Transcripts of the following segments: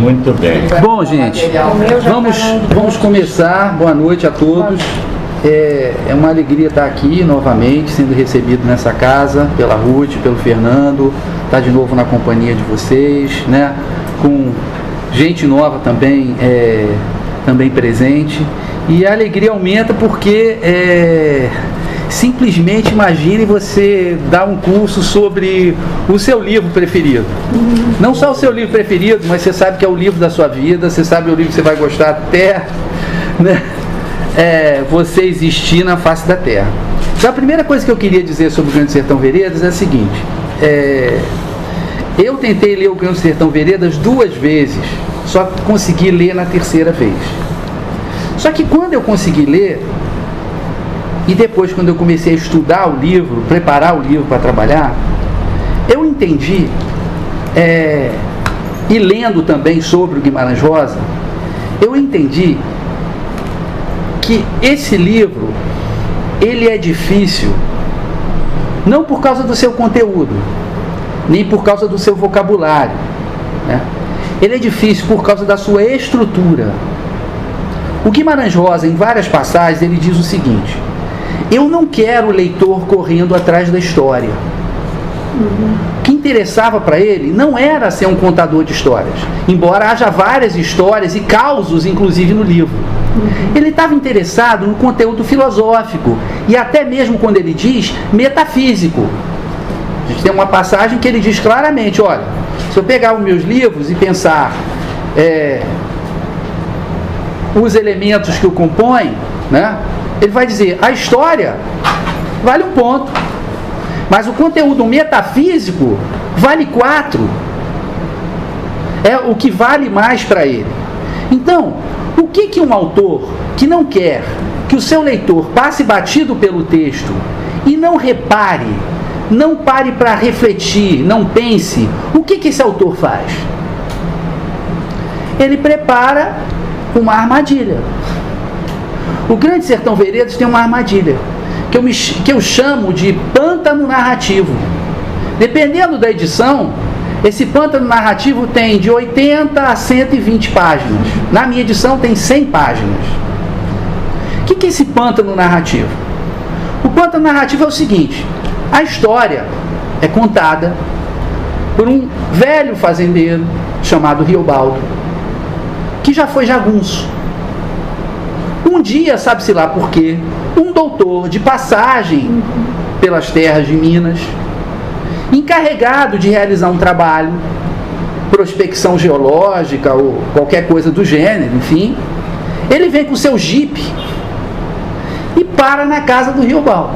Muito bem. Bom, gente, vamos começar. Boa noite a todos. É uma alegria estar aqui novamente, sendo recebido nessa casa pela Ruth, pelo Fernando, estar de novo na companhia de vocês, né? Com gente nova também, também presente. E a alegria aumenta porque simplesmente imagine você dar um curso sobre o seu livro preferido. Não só o seu livro preferido, mas você sabe que é o livro da sua vida, você sabe o livro que você vai gostar até, né, você existir na face da terra. Então, a primeira coisa que eu queria dizer sobre o Grande Sertão Veredas é a seguinte: eu tentei ler o Grande Sertão Veredas 2 vezes, só consegui ler na terceira vez. Só que quando eu consegui ler, e depois quando eu comecei a estudar o livro, preparar o livro para trabalhar, eu entendi, e lendo também sobre o Guimarães Rosa, eu entendi que esse livro, ele é difícil, não por causa do seu conteúdo, nem por causa do seu vocabulário, né? Ele é difícil por causa da sua estrutura. O Guimarães Rosa, em várias passagens, ele diz o seguinte: eu não quero o leitor correndo atrás da história. O que interessava para ele não era ser um contador de histórias, embora haja várias histórias e causos, inclusive, no livro. Ele estava interessado no conteúdo filosófico e até mesmo, quando ele diz, metafísico. A gente tem uma passagem que ele diz claramente: olha, se eu pegar os meus livros e pensar os elementos que o compõem, né, ele vai dizer, a história vale 1 ponto, mas o conteúdo metafísico vale 4. É o que vale mais para ele. Então, o que um autor que não quer que o seu leitor passe batido pelo texto e não repare, não pare para refletir, não pense, o que esse autor faz? Ele prepara uma armadilha. O Grande Sertão Veredas tem uma armadilha que eu chamo de pântano narrativo. Dependendo da edição, esse pântano narrativo tem de 80 a 120 páginas. Na minha edição tem 100 páginas. O que é esse pântano narrativo? O pântano narrativo é o seguinte: a história é contada por um velho fazendeiro chamado Riobaldo, que já foi jagunço. Um dia, sabe-se lá por quê, um doutor de passagem pelas terras de Minas, encarregado de realizar um trabalho, prospecção geológica ou qualquer coisa do gênero, enfim, ele vem com seu jipe e para na casa do Riobaldo.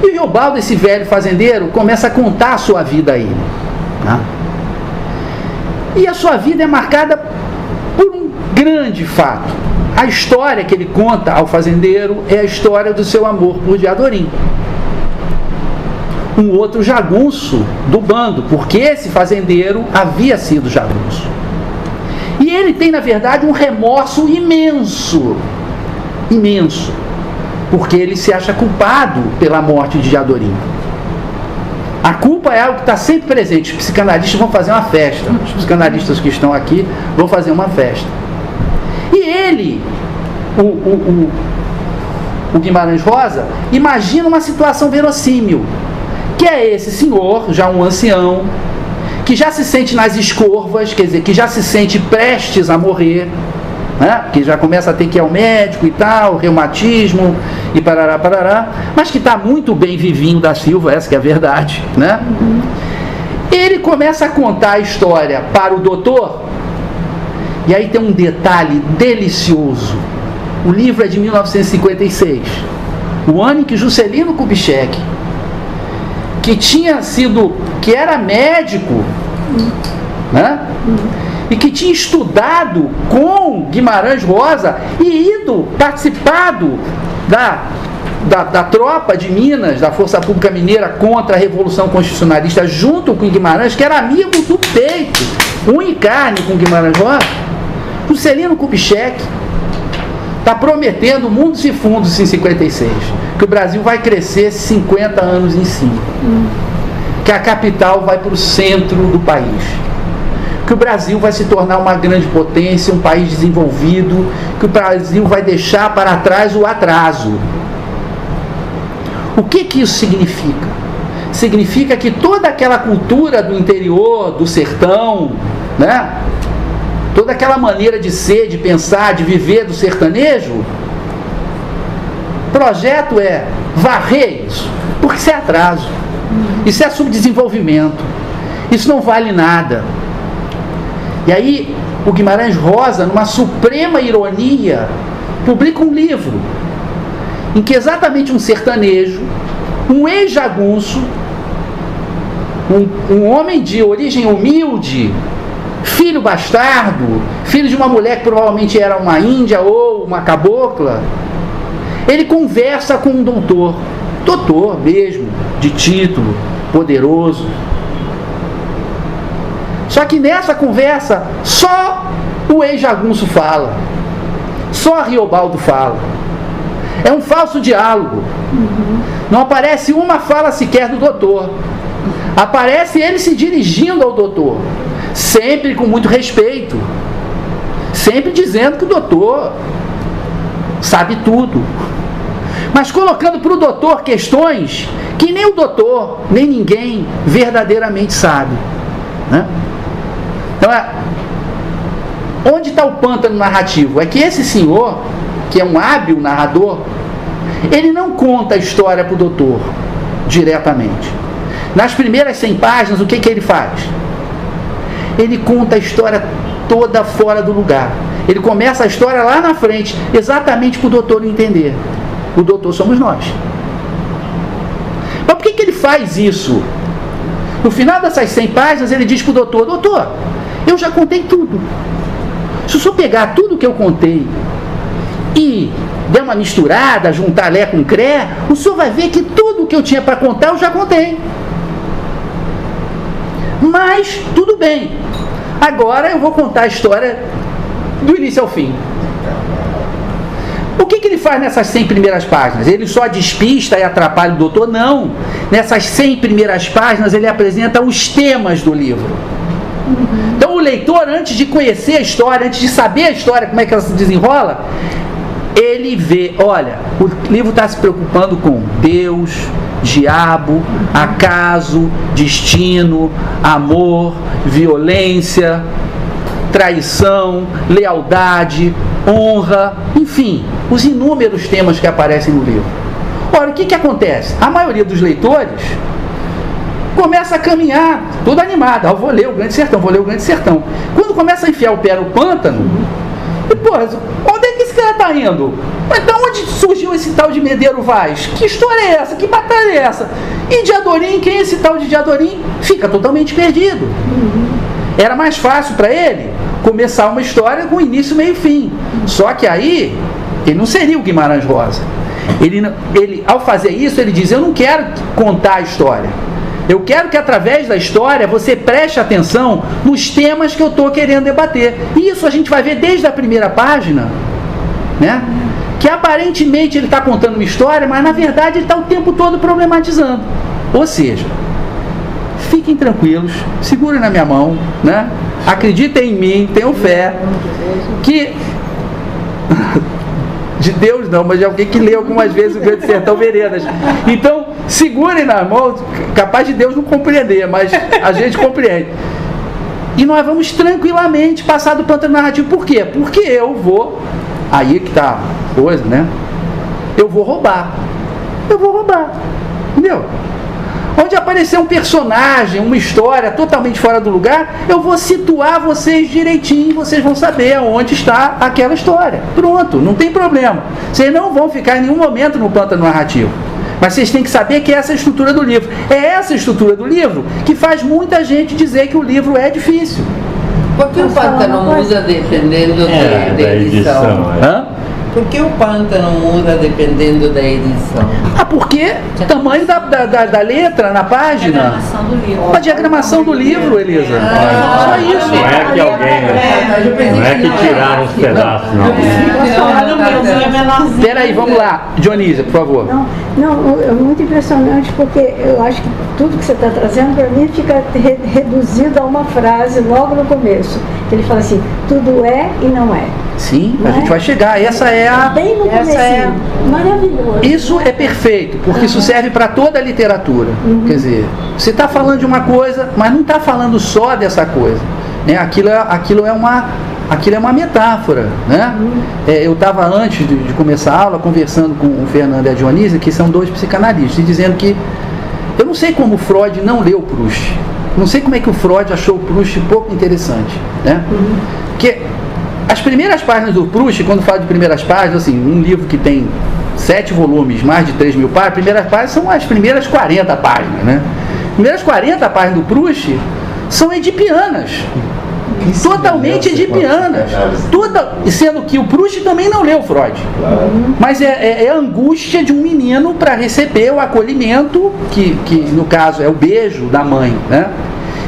E o Riobaldo, esse velho fazendeiro, começa a contar a sua vida a ele, né? E a sua vida é marcada por um grande fato. A história que ele conta ao fazendeiro é a história do seu amor por Diadorim, um outro jagunço do bando, porque esse fazendeiro havia sido jagunço. E ele tem, na verdade, um remorso imenso, imenso, porque ele se acha culpado pela morte de Diadorim. A culpa é algo que está sempre presente. Os psicanalistas vão fazer uma festa. Os psicanalistas que estão aqui vão fazer uma festa. E ele, o Guimarães Rosa, imagina uma situação verossímil, que é esse senhor, já um ancião, que já se sente nas escorvas, quer dizer, que já se sente prestes a morrer, né? Que já começa a ter que ir ao médico e tal, reumatismo e parará, parará, mas que está muito bem vivinho da Silva, essa que é a verdade, né? Ele começa a contar a história para o doutor. E aí tem um detalhe delicioso. O livro é de 1956, o ano em que Juscelino Kubitschek, que era médico, né? E que tinha estudado com Guimarães Rosa e participado da tropa de Minas, da Força Pública Mineira contra a Revolução Constitucionalista, junto com Guimarães, que era amigo do peito, unha e carne com Guimarães Rosa. Juscelino Kubitschek está prometendo mundos e fundos em 56, que o Brasil vai crescer 50 anos em cima, que a capital vai para o centro do país. que o Brasil vai se tornar uma grande potência, um país desenvolvido, que o Brasil vai deixar para trás o atraso. O que isso significa? Significa que toda aquela cultura do interior, do sertão, né? Toda aquela maneira de ser, de pensar, de viver do sertanejo, o projeto é varrer isso, porque isso é atraso, isso é subdesenvolvimento, isso não vale nada. E aí o Guimarães Rosa, numa suprema ironia, publica um livro em que exatamente um sertanejo, um ex-jagunço, um homem de origem humilde, filho bastardo, filho de uma mulher que provavelmente era uma índia ou uma cabocla, ele conversa com um doutor mesmo, de título, poderoso. Só que nessa conversa, só o ex-jagunço fala, só Ariobaldo fala. É um falso diálogo. Não aparece uma fala sequer do doutor. Aparece ele se dirigindo ao doutor, sempre com muito respeito, sempre dizendo que o doutor sabe tudo, mas colocando para o doutor questões que nem o doutor, nem ninguém verdadeiramente sabe, né? Então, onde está o pântano narrativo? É que esse senhor, que é um hábil narrador, ele não conta a história para o doutor diretamente. Nas primeiras 100 páginas, o que ele faz? Ele conta a história toda fora do lugar. Ele começa a história lá na frente, exatamente para o doutor entender. O doutor somos nós. Mas por que ele faz isso? No final dessas 100 páginas, ele diz para o doutor: doutor, eu já contei tudo. Se o senhor pegar tudo que eu contei e der uma misturada, juntar lé com cré, o senhor vai ver que tudo que eu tinha para contar eu já contei. Mas, tudo bem. Agora eu vou contar a história do início ao fim. O que ele faz nessas 100 primeiras páginas? Ele só despista e atrapalha o doutor? Não. Nessas 100 primeiras páginas ele apresenta os temas do livro. Então o leitor, antes de conhecer a história, antes de saber a história, como é que ela se desenrola, ele vê, olha, o livro está se preocupando com Deus, diabo, acaso, destino, amor, violência, traição, lealdade, honra, enfim, os inúmeros temas que aparecem no livro. Ora, o que acontece? A maioria dos leitores começa a caminhar, toda animada, vou ler o Grande Sertão, vou ler o Grande Sertão. Quando começa a enfiar o pé no pântano, e porra, onde é que esse cara está indo? Mas de onde surgiu esse tal de Medeiro Vaz? Que história é essa? Que batalha é essa? E Diadorim, quem é esse tal de Diadorim? Fica totalmente perdido. Era mais fácil para ele começar uma história com início, meio e fim. Só que aí, ele não seria o Guimarães Rosa. Ele, ao fazer isso, ele diz: eu não quero contar a história. Eu quero que através da história você preste atenção nos temas que eu estou querendo debater. E isso a gente vai ver desde a primeira página, né? Que aparentemente ele está contando uma história, mas na verdade ele está o tempo todo problematizando. Ou seja, fiquem tranquilos, segurem na minha mão, né? Acreditem em mim, tenham fé, que de Deus não, mas de alguém que lê algumas vezes o Grande Sertão Veredas. Então, segurem na mão, capaz de Deus não compreender, mas a gente compreende. E nós vamos tranquilamente passar do pântano narrativo. Por quê? Porque eu vou, aí que tá a coisa, né? Eu vou roubar, entendeu? Onde aparecer um personagem, uma história totalmente fora do lugar, eu vou situar vocês direitinho, vocês vão saber onde está aquela história. Pronto, não tem problema. Vocês não vão ficar em nenhum momento no pântano narrativo. Mas vocês têm que saber que essa é a estrutura do livro. É essa estrutura do livro que faz muita gente dizer que o livro é difícil. Por que o pântano muda dependendo da edição? Por que o pântano muda dependendo da edição? Porque o tamanho da letra na página. Diagramação do livro. A diagramação do livro, Elisa. Só isso. Não é que alguém. Não é que tiraram os pedaços, não. Peraí, vamos lá. Dionísia, por favor. Não, é muito impressionante, porque eu acho que tudo que você está trazendo, para mim, fica reduzido a uma frase logo no começo. Ele fala assim, tudo é e não é. Sim, a gente vai chegar. Essa é a... Bem no começo. Maravilhoso. Isso é perfeito, porque isso serve para toda a literatura. Quer dizer, você está falando de uma coisa, mas não está falando só dessa coisa. Né? Aquilo é uma metáfora. Né? Eu estava, antes de começar a aula, conversando com o Fernando e a Dionísia, que são dois psicanalistas, e dizendo que eu não sei como o Freud não leu Proust. Não sei como é que o Freud achou o Proust pouco interessante. Né? Porque as primeiras páginas do Proust, quando falo de primeiras páginas, assim, um livro que tem 7 volumes, mais de 3.000 páginas, as primeiras páginas são as primeiras 40 páginas, né? As primeiras 40 páginas do Proust são edipianas. Totalmente edipianas. Sendo que o Proust também não leu Freud. Mas é a angústia de um menino para receber o acolhimento, que no caso é o beijo da mãe, né?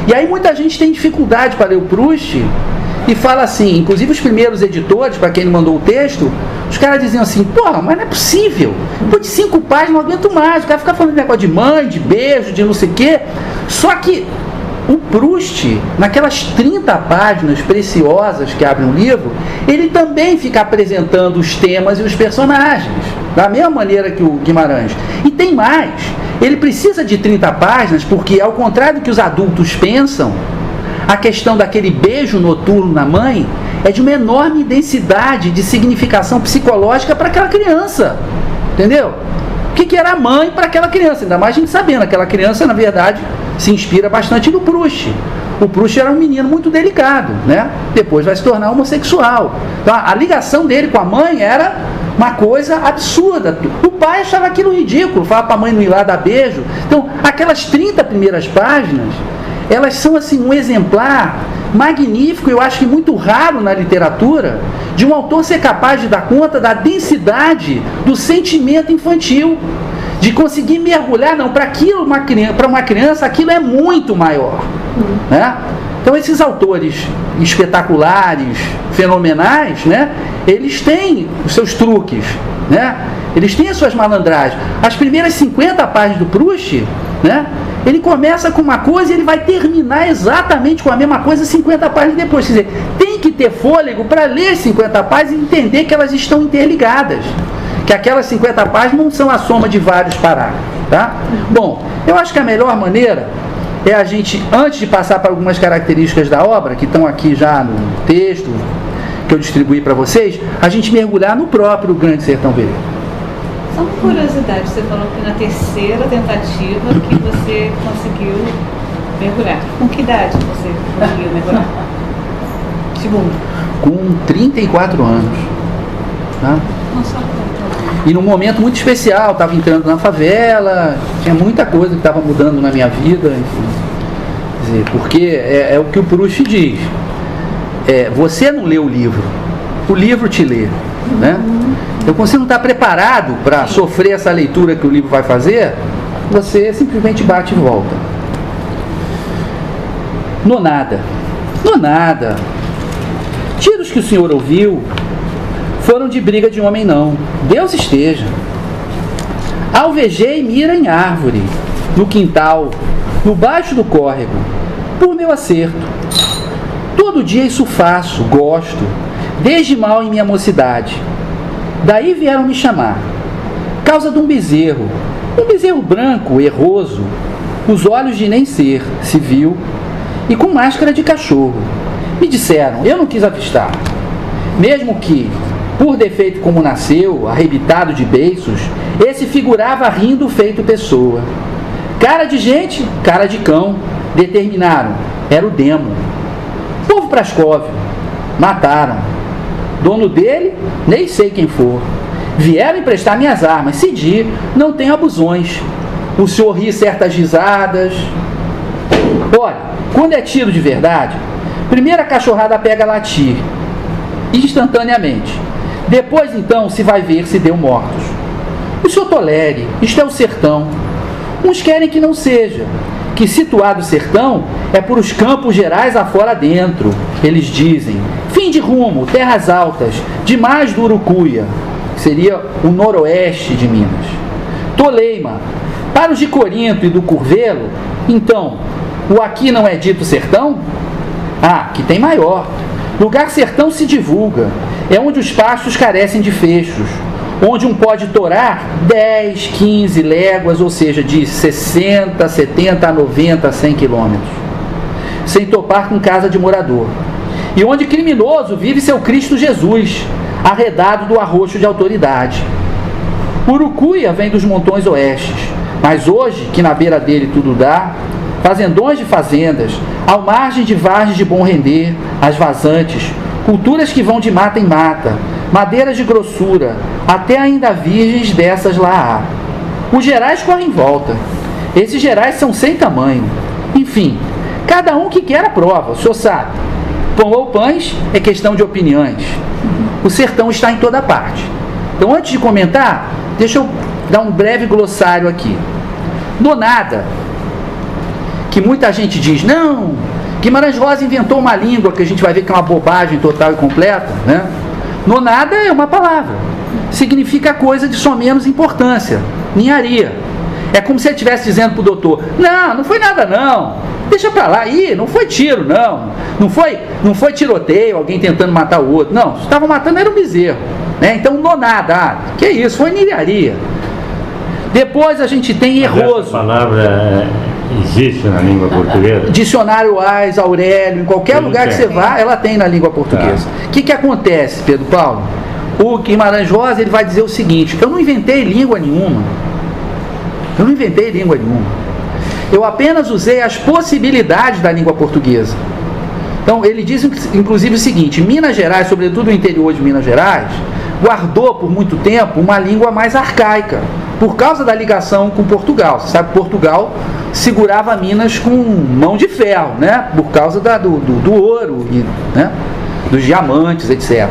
E aí muita gente tem dificuldade para ler o Proust e fala assim, inclusive os primeiros editores, para quem não mandou o texto, os caras diziam assim, porra, mas não é possível, depois de 5 páginas não aguento mais, o cara fica falando de negócio de mãe, de beijo, de não sei o quê. Só que o Proust, naquelas 30 páginas preciosas que abrem o livro, ele também fica apresentando os temas e os personagens, da mesma maneira que o Guimarães. E tem mais, ele precisa de 30 páginas porque, ao contrário do que os adultos pensam, a questão daquele beijo noturno na mãe é de uma enorme densidade de significação psicológica para aquela criança. Entendeu? O que era a mãe para aquela criança? Ainda mais a gente sabendo, aquela criança, na verdade, se inspira bastante no Proust. O Proust era um menino muito delicado, né? Depois vai se tornar homossexual. Então, a ligação dele com a mãe era uma coisa absurda. O pai achava aquilo ridículo, falava para a mãe não ir lá dar beijo. Então, aquelas 30 primeiras páginas, elas são assim um exemplar magnífico, eu acho que muito raro na literatura, de um autor ser capaz de dar conta da densidade do sentimento infantil, de conseguir mergulhar, não, para uma criança aquilo é muito maior, né? Então esses autores espetaculares, fenomenais, né, eles têm os seus truques, né? Eles têm as suas malandragens. As primeiras 50 páginas do Proust, né, ele começa com uma coisa e ele vai terminar exatamente com a mesma coisa 50 páginas depois. Quer dizer, tem que ter fôlego para ler 50 páginas e entender que elas estão interligadas. Que aquelas 50 páginas não são a soma de vários parágrafos. Tá? Bom, eu acho que a melhor maneira é a gente, antes de passar para algumas características da obra, que estão aqui já no texto que eu distribuí para vocês, a gente mergulhar no próprio Grande Sertão Veredas. Só uma curiosidade, você falou que na terceira tentativa que você conseguiu mergulhar. Com que idade você conseguiu mergulhar? Segundo. Com 34 anos. Tá? Nossa, e num momento muito especial, estava entrando na favela, tinha muita coisa que estava mudando na minha vida, enfim. Quer dizer, porque é o que o Proust diz. Você não lê o livro te lê. Né? Então, quando você não está preparado para sofrer essa leitura que o livro vai fazer, você simplesmente bate e volta. Nonada. Tiros que o senhor ouviu foram de briga de homem não. Deus esteja. Alvejei mira em árvore, no quintal, no baixo do córrego, por meu acerto. Todo dia isso faço, gosto, desde mal em minha mocidade. Daí vieram me chamar. Causa de um bezerro branco, erroso, os olhos de nem ser, se viu, e com máscara de cachorro. Me disseram, eu não quis avistar. Mesmo que, por defeito como nasceu, arrebitado de beiços, esse figurava rindo feito pessoa. Cara de gente, cara de cão, determinaram, era o demo. Povo Prascóvio, mataram. Dono dele, nem sei quem for. Vieram emprestar minhas armas, cedi, não tenho abusões. O senhor ri certas risadas. Olha, quando é tiro de verdade, primeiro a cachorrada pega a latir, instantaneamente. Depois então se vai ver se deu mortos. O senhor tolere, isto é o sertão. Uns querem que não seja, que situado o sertão é por os campos gerais afora dentro. Eles dizem, fim de rumo, terras altas, demais do Urucuia, que seria o noroeste de Minas. Toleima, para os de Corinto e do Curvelo, então, o aqui não é dito sertão? Ah, que tem maior. Lugar sertão se divulga, é onde os pastos carecem de fechos, onde um pode torar 10, 15 léguas, ou seja, de 60, 70, 90, 100 quilômetros, sem topar com casa de morador. E onde criminoso vive seu Cristo Jesus, arredado do arroxo de autoridade. Urucuia vem dos montões oestes, mas hoje, que na beira dele tudo dá, fazendões de fazendas, ao margem de vargens de bom render, as vazantes, culturas que vão de mata em mata, madeiras de grossura, até ainda virgens dessas lá há. Os gerais correm em volta. Esses gerais são sem tamanho. Enfim, cada um que quer a prova, o senhor sabe. Pão ou pães é questão de opiniões. O sertão está em toda parte. Então, antes de comentar, deixa eu dar um breve glossário aqui. Nonada, que muita gente diz, não, Guimarães Rosa inventou uma língua que a gente vai ver que é uma bobagem total e completa, né? Nonada é uma palavra, significa coisa de só menos importância, ninharia. É como se ele estivesse dizendo para o doutor, não foi nada não, deixa para lá, não foi tiro não foi tiroteio, alguém tentando matar o outro, não, estavam matando era um bezerro, né? Então nonada, que isso, foi ninharia. Depois a gente tem erroso. Essa palavra existe na língua portuguesa? Dicionário Ais, Aurélio, em qualquer lugar que você vá, ela tem na língua portuguesa. O que acontece, Pedro Paulo? O Guimarães Rosa ele vai dizer o seguinte, eu não inventei língua nenhuma. Eu apenas usei as possibilidades da língua portuguesa. Então, ele diz, inclusive, o seguinte, Minas Gerais, sobretudo o interior de Minas Gerais, guardou por muito tempo uma língua mais arcaica, por causa da ligação com Portugal. Você sabe que Portugal segurava Minas com mão de ferro, né? Por causa do ouro, né? Dos diamantes, etc.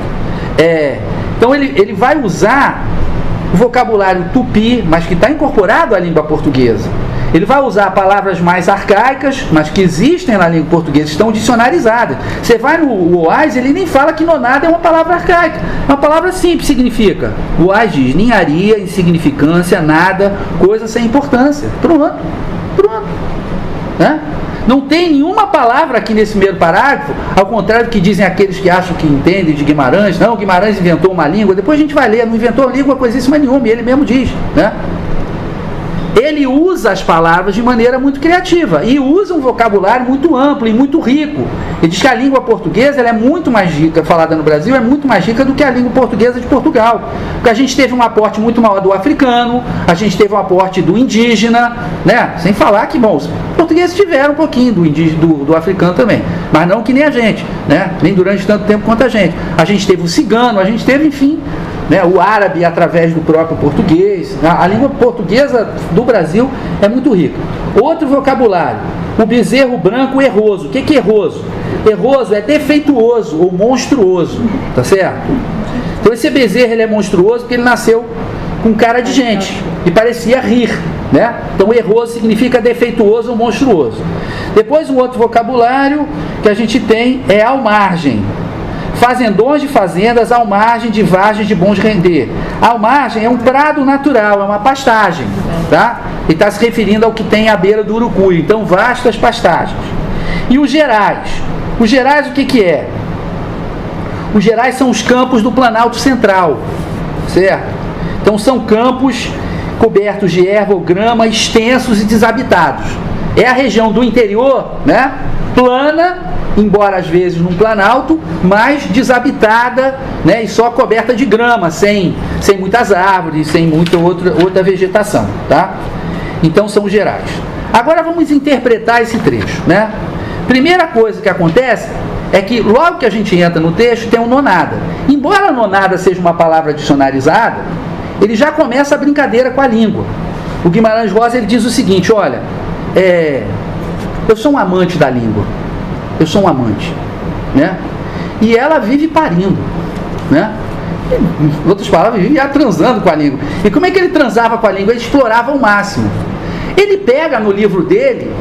Então ele vai usar o vocabulário tupi, mas que está incorporado à língua portuguesa. Ele vai usar palavras mais arcaicas, mas que existem na língua portuguesa, estão dicionarizadas. Você vai no Oás, ele nem fala que nonada é uma palavra arcaica. É uma palavra simples, significa. O Oás diz ninharia, insignificância, nada, coisa sem importância. Pronto. Né? Não tem nenhuma palavra aqui nesse primeiro parágrafo, ao contrário do que dizem aqueles que acham que entendem de Guimarães. Não, Guimarães inventou uma língua. Depois a gente vai ler, não inventou língua coisíssima nenhuma, e ele mesmo diz, né? Ele usa as palavras de maneira muito criativa e usa um vocabulário muito amplo e muito rico. Ele diz que a língua portuguesa ela é muito mais rica, falada no Brasil, é muito mais rica do que a língua portuguesa de Portugal. Porque a gente teve um aporte muito maior do africano, a gente teve um aporte do indígena, né? Sem falar que, bom, os portugueses tiveram um pouquinho do africano também, mas não que nem a gente, né? Nem durante tanto tempo quanto a gente. A gente teve o cigano, a gente teve, enfim, né, o árabe através do próprio português. A língua portuguesa do Brasil é muito rica. Outro vocabulário, o bezerro branco erroso. O que é erroso? Erroso é defeituoso ou monstruoso, tá certo? Então esse bezerro ele é monstruoso porque ele nasceu com cara de gente e parecia rir, né? Então erroso significa defeituoso ou monstruoso. Depois um outro vocabulário que a gente tem é ao margem. Fazendões de fazendas ao margem de vargens de bons render. Ao margem é um prado natural, é uma pastagem, tá? E está se referindo ao que tem à beira do Urucuia. Então, vastas pastagens. E os gerais. Os gerais o que é? Os gerais são os campos do Planalto Central, certo? Então, são campos cobertos de erva ou grama, extensos e desabitados. É a região do interior, né? Plana, embora às vezes num planalto, mas desabitada, né, e só coberta de grama, sem muitas árvores, sem muita outra vegetação, tá? Então são os gerais. Agora vamos interpretar esse trecho, né? Primeira coisa que acontece é que logo que a gente entra no texto tem um nonada. Embora nonada seja uma palavra dicionarizada, ele já começa a brincadeira com a língua. O Guimarães Rosa ele diz o seguinte, olha, eu sou um amante da língua. Eu sou um amante, né? E ela vive parindo, né? Em outras palavras, ele ia transando com a língua. E como é que ele transava com a língua? Ele explorava ao máximo. Ele pega no livro dele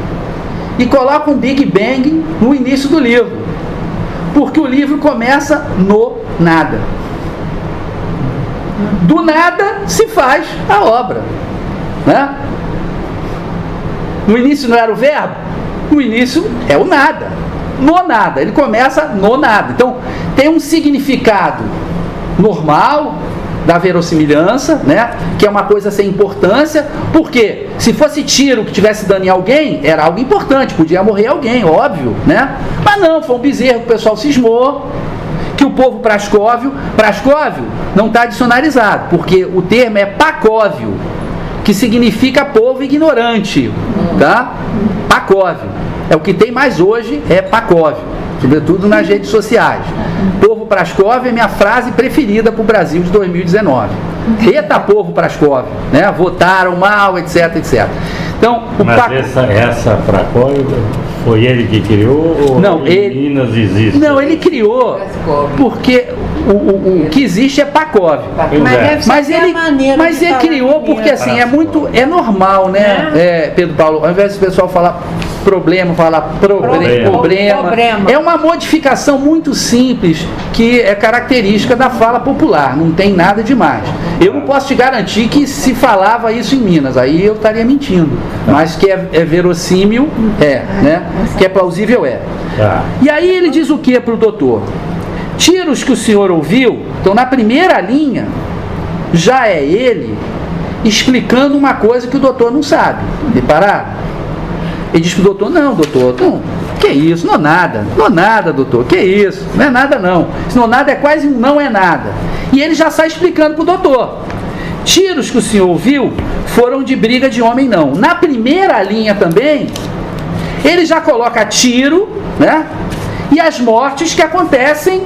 e coloca um Big Bang no início do livro, porque o livro começa no nada. Do nada se faz a obra, né? No início não era o verbo? No início é o nada. No nada. Ele começa no nada. Então, tem um significado normal da verossimilhança, né? Que é uma coisa sem importância, porque se fosse tiro que tivesse dano em alguém, era algo importante, podia morrer alguém, óbvio, né? Mas não, foi um bezerro que o pessoal cismou, que o povo prascóvio não está dicionarizado, porque o termo é pacóvio, que significa povo ignorante, tá? Pacóvio. É o que tem mais hoje, é pacóvio, sobretudo nas redes sociais. Povo prascóvio é minha frase preferida para o Brasil de 2019. Eita, povo prascóvio, né? Votaram mal, etc, etc. Então, mas essa Prascóvio foi ele que criou ou não, em Minas existe? Não, ele criou porque o que existe é Pacóvio. Mas ele criou porque assim, é normal, né? Pedro Paulo, ao invés do pessoal falar problema, falar problema. É uma modificação muito simples que é característica da fala popular, não tem nada demais. Eu não posso te garantir que se falava isso em Minas, aí eu estaria mentindo, mas que é verossímil, né? Que é plausível, E aí ele diz o que para o doutor? Tiros que o senhor ouviu, então na primeira linha, já é ele explicando uma coisa que o doutor não sabe. Repararam? Ele diz para o doutor, não, que isso, não nada, doutor, que isso, não é nada não. Se não nada é quase um não é nada. E ele já sai explicando para o doutor. Tiros que o senhor ouviu foram de briga de homem não. Na primeira linha também, ele já coloca tiro, né? E as mortes que acontecem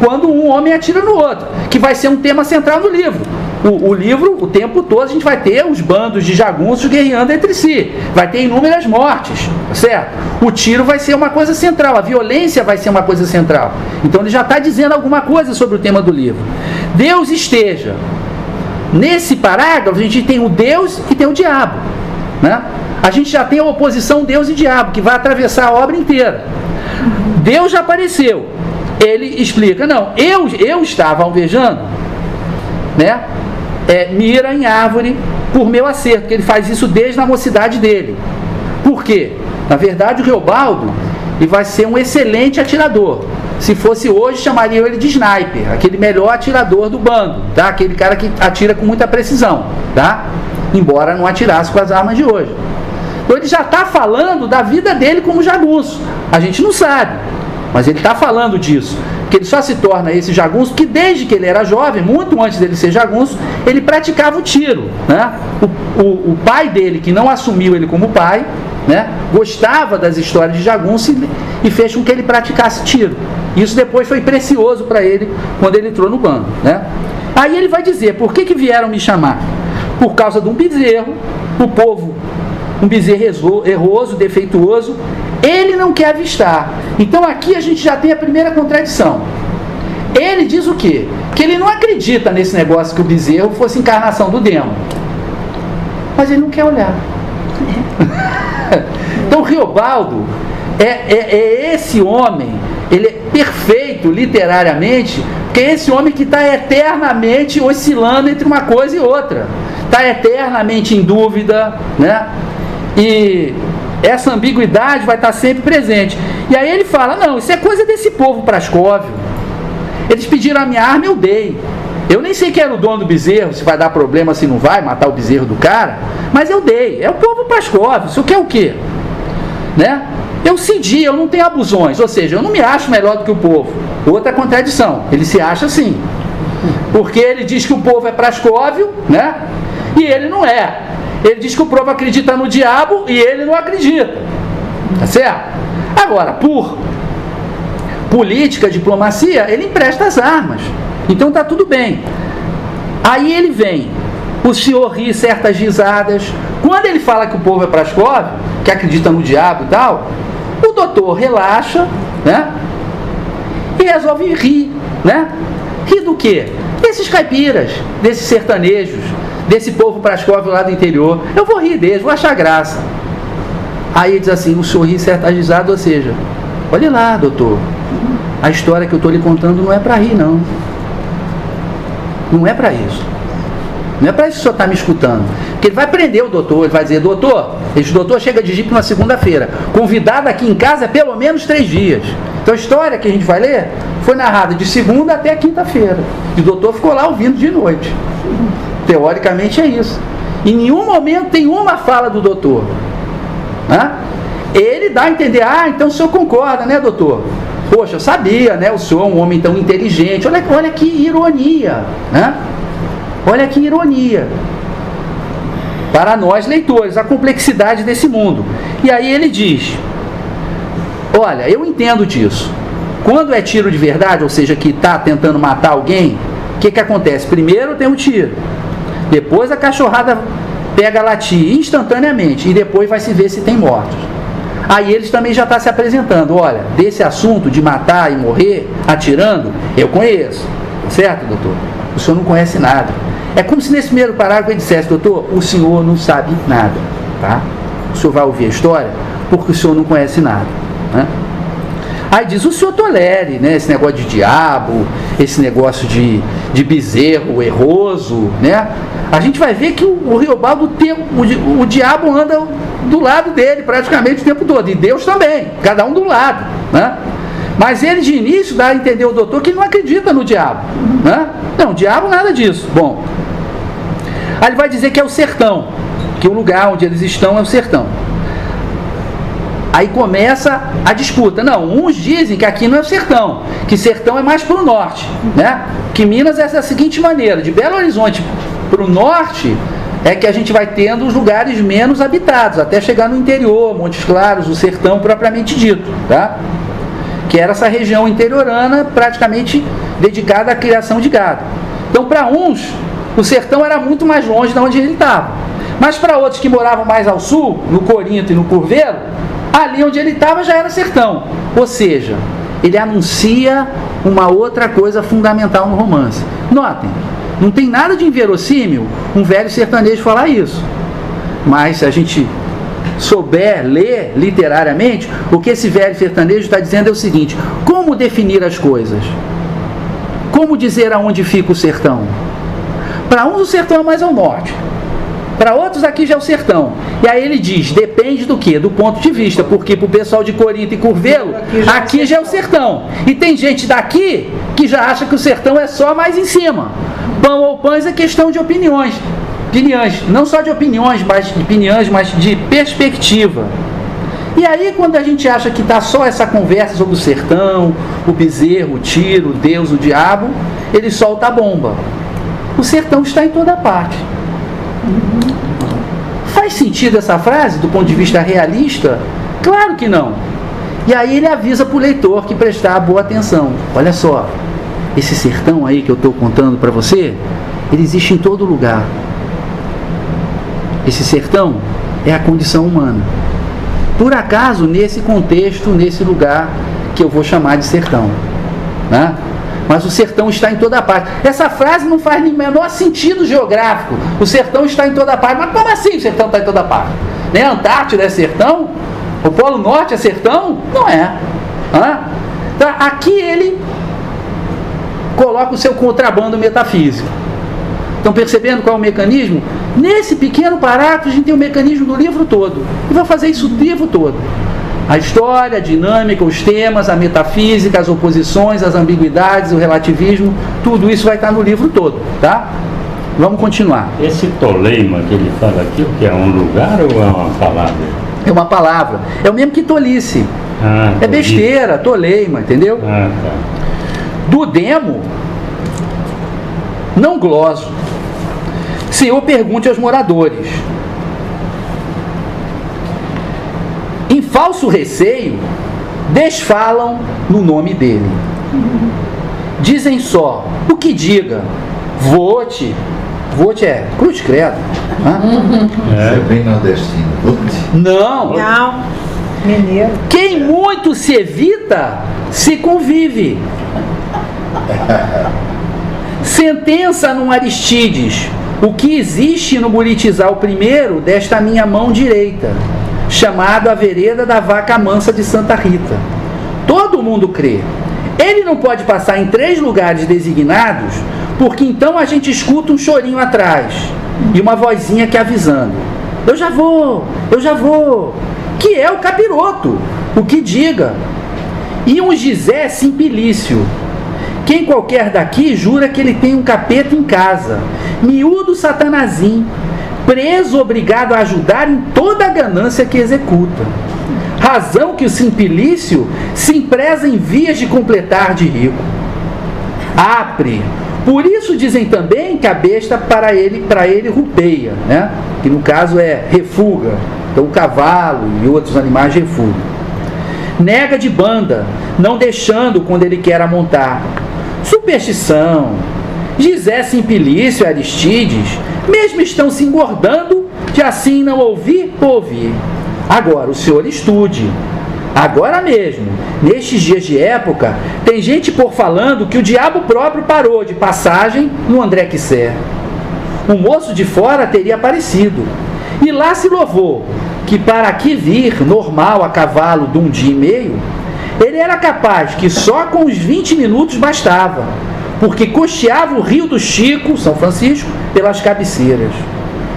quando um homem atira no outro, que vai ser um tema central do livro. O livro, o tempo todo, a gente vai ter os bandos de jagunços guerreando entre si. Vai ter inúmeras mortes, certo? O tiro vai ser uma coisa central, a violência vai ser uma coisa central. Então ele já está dizendo alguma coisa sobre o tema do livro. Deus esteja. Nesse parágrafo, a gente tem o Deus e tem o diabo, né? A gente já tem a oposição Deus e diabo, que vai atravessar a obra inteira. Deus já apareceu. Ele explica, não, eu estava alvejando, né? Mira em árvore por meu acerto, porque ele faz isso desde a mocidade dele. Por quê? Na verdade, o Reobaldo ele vai ser um excelente atirador. Se fosse hoje, chamariam ele de sniper, aquele melhor atirador do bando, tá? Aquele cara que atira com muita precisão, tá? Embora não atirasse com as armas de hoje. Então ele já está falando da vida dele como jagunço. A gente não sabe, mas ele está falando disso. Que ele só se torna esse jagunço que desde que ele era jovem, muito antes dele ser jagunço, ele praticava o tiro, né? O pai dele, que não assumiu ele como pai, né? Gostava das histórias de jagunço e fez com que ele praticasse tiro. Isso depois foi precioso para ele quando ele entrou no bando, né? Aí ele vai dizer, por que vieram me chamar? Por causa de um bezerro, o povo, um bezerro erroso, defeituoso, ele não quer avistar. Então aqui a gente já tem a primeira contradição. Ele diz o quê? Que ele não acredita nesse negócio que o bezerro fosse encarnação do demo. Mas ele não quer olhar. Então Reobaldo é esse homem, ele é perfeito literariamente, porque é esse homem que está eternamente oscilando entre uma coisa e outra. Está eternamente em dúvida, né? E essa ambiguidade vai estar sempre presente. E aí ele fala, não, isso é coisa desse povo prascóvio. Eles pediram a minha arma, eu dei. Eu nem sei quem era o dono do bezerro, se vai dar problema, se não vai, matar o bezerro do cara, mas eu dei. É o povo prascóvio, isso quer o quê? Né? Eu cedi, eu não tenho abusões, ou seja, eu não me acho melhor do que o povo. Outra contradição, ele se acha assim. Porque ele diz que o povo é prascóvio, né? E ele não é. Ele diz que o povo acredita no diabo e ele não acredita. Tá certo? Agora, por política, diplomacia, ele empresta as armas. Então tá tudo bem. Aí ele vem, o senhor ri certas risadas. Quando ele fala que o povo é prascóvio, que acredita no diabo e tal, o doutor relaxa, né? E resolve rir, né? Rir do quê? desses caipiras, desses sertanejos, desse povo prascóvio lá do interior. Eu vou rir deles, vou achar graça. Aí ele diz assim, o senhor ri sertagizado, ou seja, olha lá, doutor, a história que eu estou lhe contando não é para rir, não. Não é para isso. Não é para isso que o senhor está me escutando. Porque ele vai prender o doutor, ele vai dizer, doutor, esse doutor chega de jipe na segunda-feira, convidado aqui em casa é pelo menos 3 dias. Então a história que a gente vai ler foi narrada de segunda até quinta-feira. E o doutor ficou lá ouvindo de noite. Teoricamente é isso. Em nenhum momento tem uma fala do doutor. Né? Ele dá a entender, então o senhor concorda, né, doutor? Poxa, eu sabia, né? O senhor é um homem tão inteligente. Olha que ironia, né? Olha que ironia. Para nós, leitores, a complexidade desse mundo. E aí ele diz, olha, eu entendo disso. Quando é tiro de verdade, ou seja, que está tentando matar alguém, o que acontece? Primeiro tem um tiro. Depois a cachorrada pega a latir instantaneamente. E depois vai se ver se tem mortos. Aí eles também já estão se apresentando. Olha, desse assunto de matar e morrer atirando, eu conheço. Certo, doutor? O senhor não conhece nada. É como se nesse primeiro parágrafo ele dissesse, doutor, o senhor não sabe nada. Tá? O senhor vai ouvir a história porque o senhor não conhece nada. Né? Aí diz, o senhor tolere, né, esse negócio de diabo, esse negócio de bezerro erroso, né? A gente vai ver que o Riobaldo, o diabo anda do lado dele praticamente o tempo todo, e Deus também, cada um do lado, né? Mas ele de início dá a entender o doutor que ele não acredita no diabo, né? Não, diabo nada disso. Bom, aí ele vai dizer que é o sertão, que o lugar onde eles estão é o sertão. Aí começa a disputa. Não, uns dizem que aqui não é o sertão, que sertão é mais para o norte, né? Que Minas é da seguinte maneira, de Belo Horizonte para o norte é que a gente vai tendo os lugares menos habitados, até chegar no interior, Montes Claros, o sertão propriamente dito, tá? Que era essa região interiorana praticamente dedicada à criação de gado. Então, para uns, o sertão era muito mais longe de onde ele estava. Mas para outros que moravam mais ao sul, no Corinto e no Curvelo, ali onde ele estava já era sertão. Ou seja, ele anuncia uma outra coisa fundamental no romance. Notem, não tem nada de inverossímil um velho sertanejo falar isso. Mas se a gente souber ler literariamente, o que esse velho sertanejo está dizendo é o seguinte: como definir as coisas? Como dizer aonde fica o sertão? Para uns o sertão é mais ao norte, para outros aqui já é o sertão. E aí ele diz, depende do quê? Do ponto de vista, porque para o pessoal de Corinto e Curvelo, aqui já é o sertão. E tem gente daqui que já acha que o sertão é só mais em cima. Pão ou pães é questão de opiniões. Não só de opiniões, mas de perspectiva. E aí quando a gente acha que está só essa conversa sobre o sertão, o bezerro, o tiro, o Deus, o diabo, ele solta a bomba. O sertão está em toda parte. Faz sentido essa frase do ponto de vista realista? Claro que não. E aí ele avisa para o leitor que prestar boa atenção. Olha só, esse sertão aí que eu estou contando para você, ele existe em todo lugar. Esse sertão é a condição humana. Por acaso, nesse contexto, nesse lugar que eu vou chamar de sertão, né? Mas o sertão está em toda parte. Essa frase não faz nem menor sentido geográfico. O sertão está em toda parte. Mas como assim o sertão está em toda parte? Nem a Antártida é sertão? O Polo Norte é sertão? Não é. Então, aqui ele coloca o seu contrabando metafísico. Estão percebendo qual é o mecanismo? Nesse pequeno parágrafo a gente tem o mecanismo do livro todo. E vou fazer isso o livro todo. A história, a dinâmica, os temas, a metafísica, as oposições, as ambiguidades, o relativismo, tudo isso vai estar no livro todo, tá? Vamos continuar. Esse toleima que ele fala aqui, o que é um lugar ou é uma palavra? É uma palavra. É o mesmo que tolice. É besteira, toleima, entendeu? Tá. Do demo, não gloso. Senhor, pergunte aos moradores. Em falso receio, desfalam no nome dele. Dizem só, o que diga, vote é cruz credo. É bem nordestino. Não. Mineiro. Quem muito se evita, se convive. Sentença num Aristides, o que existe no Buritizal I desta minha mão direita, chamado a vereda da Vaca Mansa de Santa Rita. Todo mundo crê. Ele não pode passar em 3 lugares designados, porque então a gente escuta um chorinho atrás e uma vozinha que avisando: eu já vou, que é o capiroto, o que diga. E um Gisé Simplício. Quem qualquer daqui jura que ele tem um capeta em casa, miúdo satanazinho, preso, obrigado a ajudar em toda a ganância que executa. Razão que o Simplício se empresa em vias de completar de rico. Apre. Por isso dizem também que a besta para ele rupeia, né? Que no caso é refuga. Então o cavalo e outros animais refugam. Nega de banda, não deixando quando ele quer amontar. Superstição. Gisé Simplício e Aristides mesmo estão se engordando de assim não ouvir. Agora o senhor estude. Agora mesmo, nestes dias de época, tem gente por falando que o diabo próprio parou de passagem no André Quisser. Um moço de fora teria aparecido. E lá se louvou que para aqui vir, normal, a cavalo de um dia e meio, ele era capaz que só com uns 20 minutos bastava, porque costeava o Rio do Chico, São Francisco, pelas cabeceiras.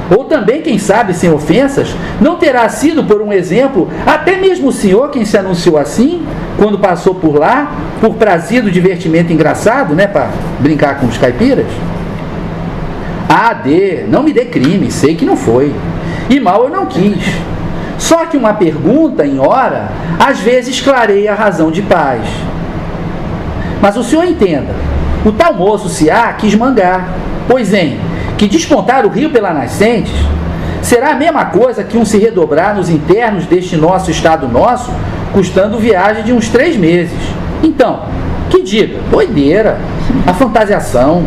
Ou também, quem sabe, sem ofensas, não terá sido, por um exemplo, até mesmo o senhor quem se anunciou assim, quando passou por lá, por prazido divertimento engraçado, né, para brincar com os caipiras? Não me dê crime, sei que não foi. E mal eu não quis. Só que uma pergunta em hora, às vezes clareia a razão de paz. Mas o senhor entenda, o tal moço Ciá quis mangar, pois que despontar o rio pela nascente será a mesma coisa que um se redobrar nos internos deste nosso estado nosso, custando viagem de uns 3 meses. Então, que diga, doideira, a fantasiação.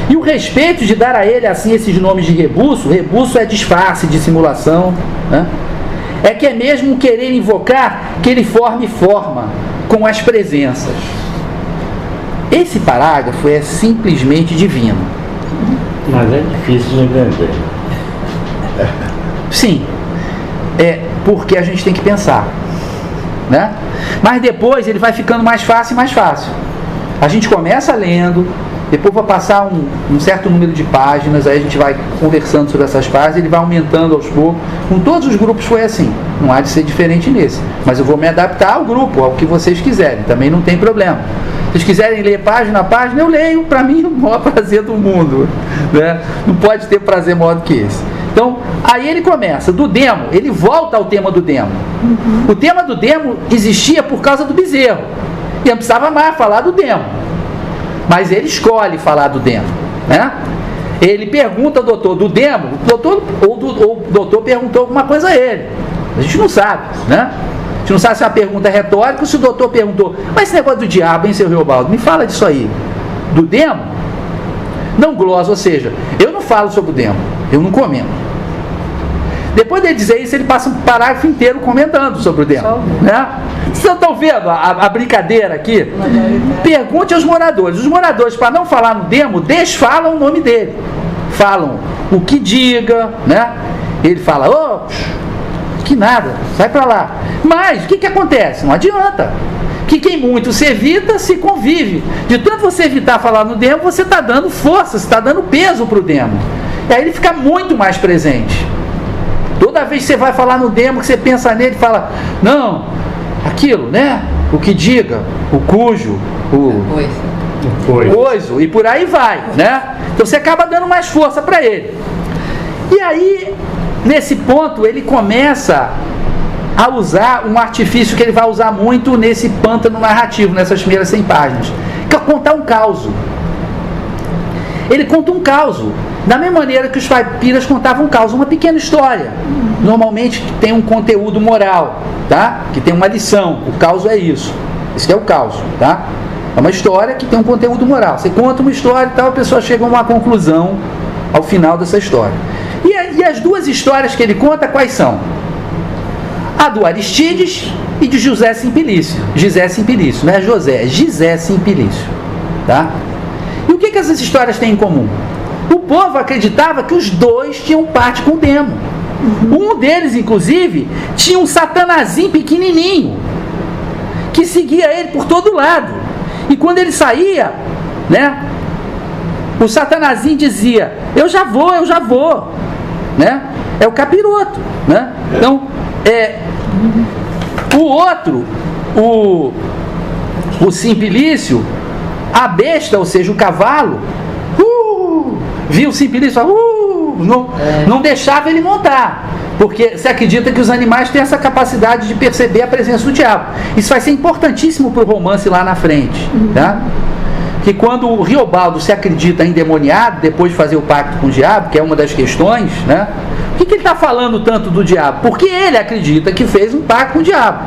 E o respeito de dar a ele assim esses nomes de rebuço é disfarce, dissimulação, né? É que é mesmo querer invocar que ele forme forma com as presenças. Esse parágrafo é simplesmente divino. Mas é difícil de entender. Sim, é porque a gente tem que pensar, né? Mas depois ele vai ficando mais fácil e mais fácil. A gente começa lendo, depois vai passar um certo número de páginas, aí a gente vai conversando sobre essas páginas, ele vai aumentando aos poucos. Com todos os grupos foi assim, não há de ser diferente nesse. Mas eu vou me adaptar ao grupo, ao que vocês quiserem, também não tem problema. Se vocês quiserem ler página a página, eu leio, para mim, o maior prazer do mundo, né? Não pode ter prazer maior do que esse. Então, aí ele começa, do demo, ele volta ao tema do demo. O tema do demo existia por causa do bezerro, e não precisava mais falar do demo. Mas ele escolhe falar do demo, né? Ele pergunta ao doutor do demo, o doutor perguntou alguma coisa a ele. A gente não sabe, né? A gente não sabe se é uma pergunta retórica ou se o doutor perguntou: mas esse negócio do diabo, hein, seu Reobaldo? Me fala disso aí. Do demo? Não glosa, ou seja, eu não falo sobre o demo, eu não comento. Depois de dizer isso, ele passa um parágrafo inteiro comentando sobre o demo, né? Vocês estão vendo a brincadeira aqui? Pergunte aos moradores. Os moradores, para não falar no demo, desfalam o nome dele. Falam o que diga, né? Ele fala: que nada, sai para lá. Mas o que acontece? Não adianta. Que quem muito se evita, se convive. De tanto você evitar falar no demo, você está dando força, você está dando peso para o demo. E aí ele fica muito mais presente. Toda vez que você vai falar no demo, que você pensa nele, fala: não, aquilo, né? O que diga, o cujo, o coiso, e por aí vai, né? Então você acaba dando mais força para ele. E aí, nesse ponto, ele começa a usar um artifício que ele vai usar muito nesse pântano narrativo, nessas primeiras 100 páginas, que é contar um caos. Ele conta um caos, da mesma maneira que os caipiras contavam um caos, uma pequena história, normalmente tem um conteúdo moral, tá? Que tem uma lição. O caos é isso, esse é o caos, tá? É uma história que tem um conteúdo moral. Você conta uma história e tal, a pessoa chega a uma conclusão ao final dessa história. E as duas histórias que ele conta, quais são? A do Aristides e de José Simplício. Gisé Simplício, não é José, é Gisé Simplício, tá? E o que essas histórias têm em comum? O povo acreditava que os dois tinham parte com o demo. Um deles, inclusive, tinha um satanazinho pequenininho que seguia ele por todo lado. E quando ele saía, né, o satanazinho dizia: eu já vou, né? É o capiroto, né? Então, o outro, o Simplício, a besta, ou seja, o cavalo, viu o Simplício, não deixava ele montar, porque se acredita que os animais têm essa capacidade de perceber a presença do diabo. Isso vai ser importantíssimo para o romance lá na frente, tá? Que quando o Riobaldo se acredita endemoniado, depois de fazer o pacto com o diabo, que é uma das questões, né? Por que ele está falando tanto do diabo? Porque ele acredita que fez um pacto com o diabo.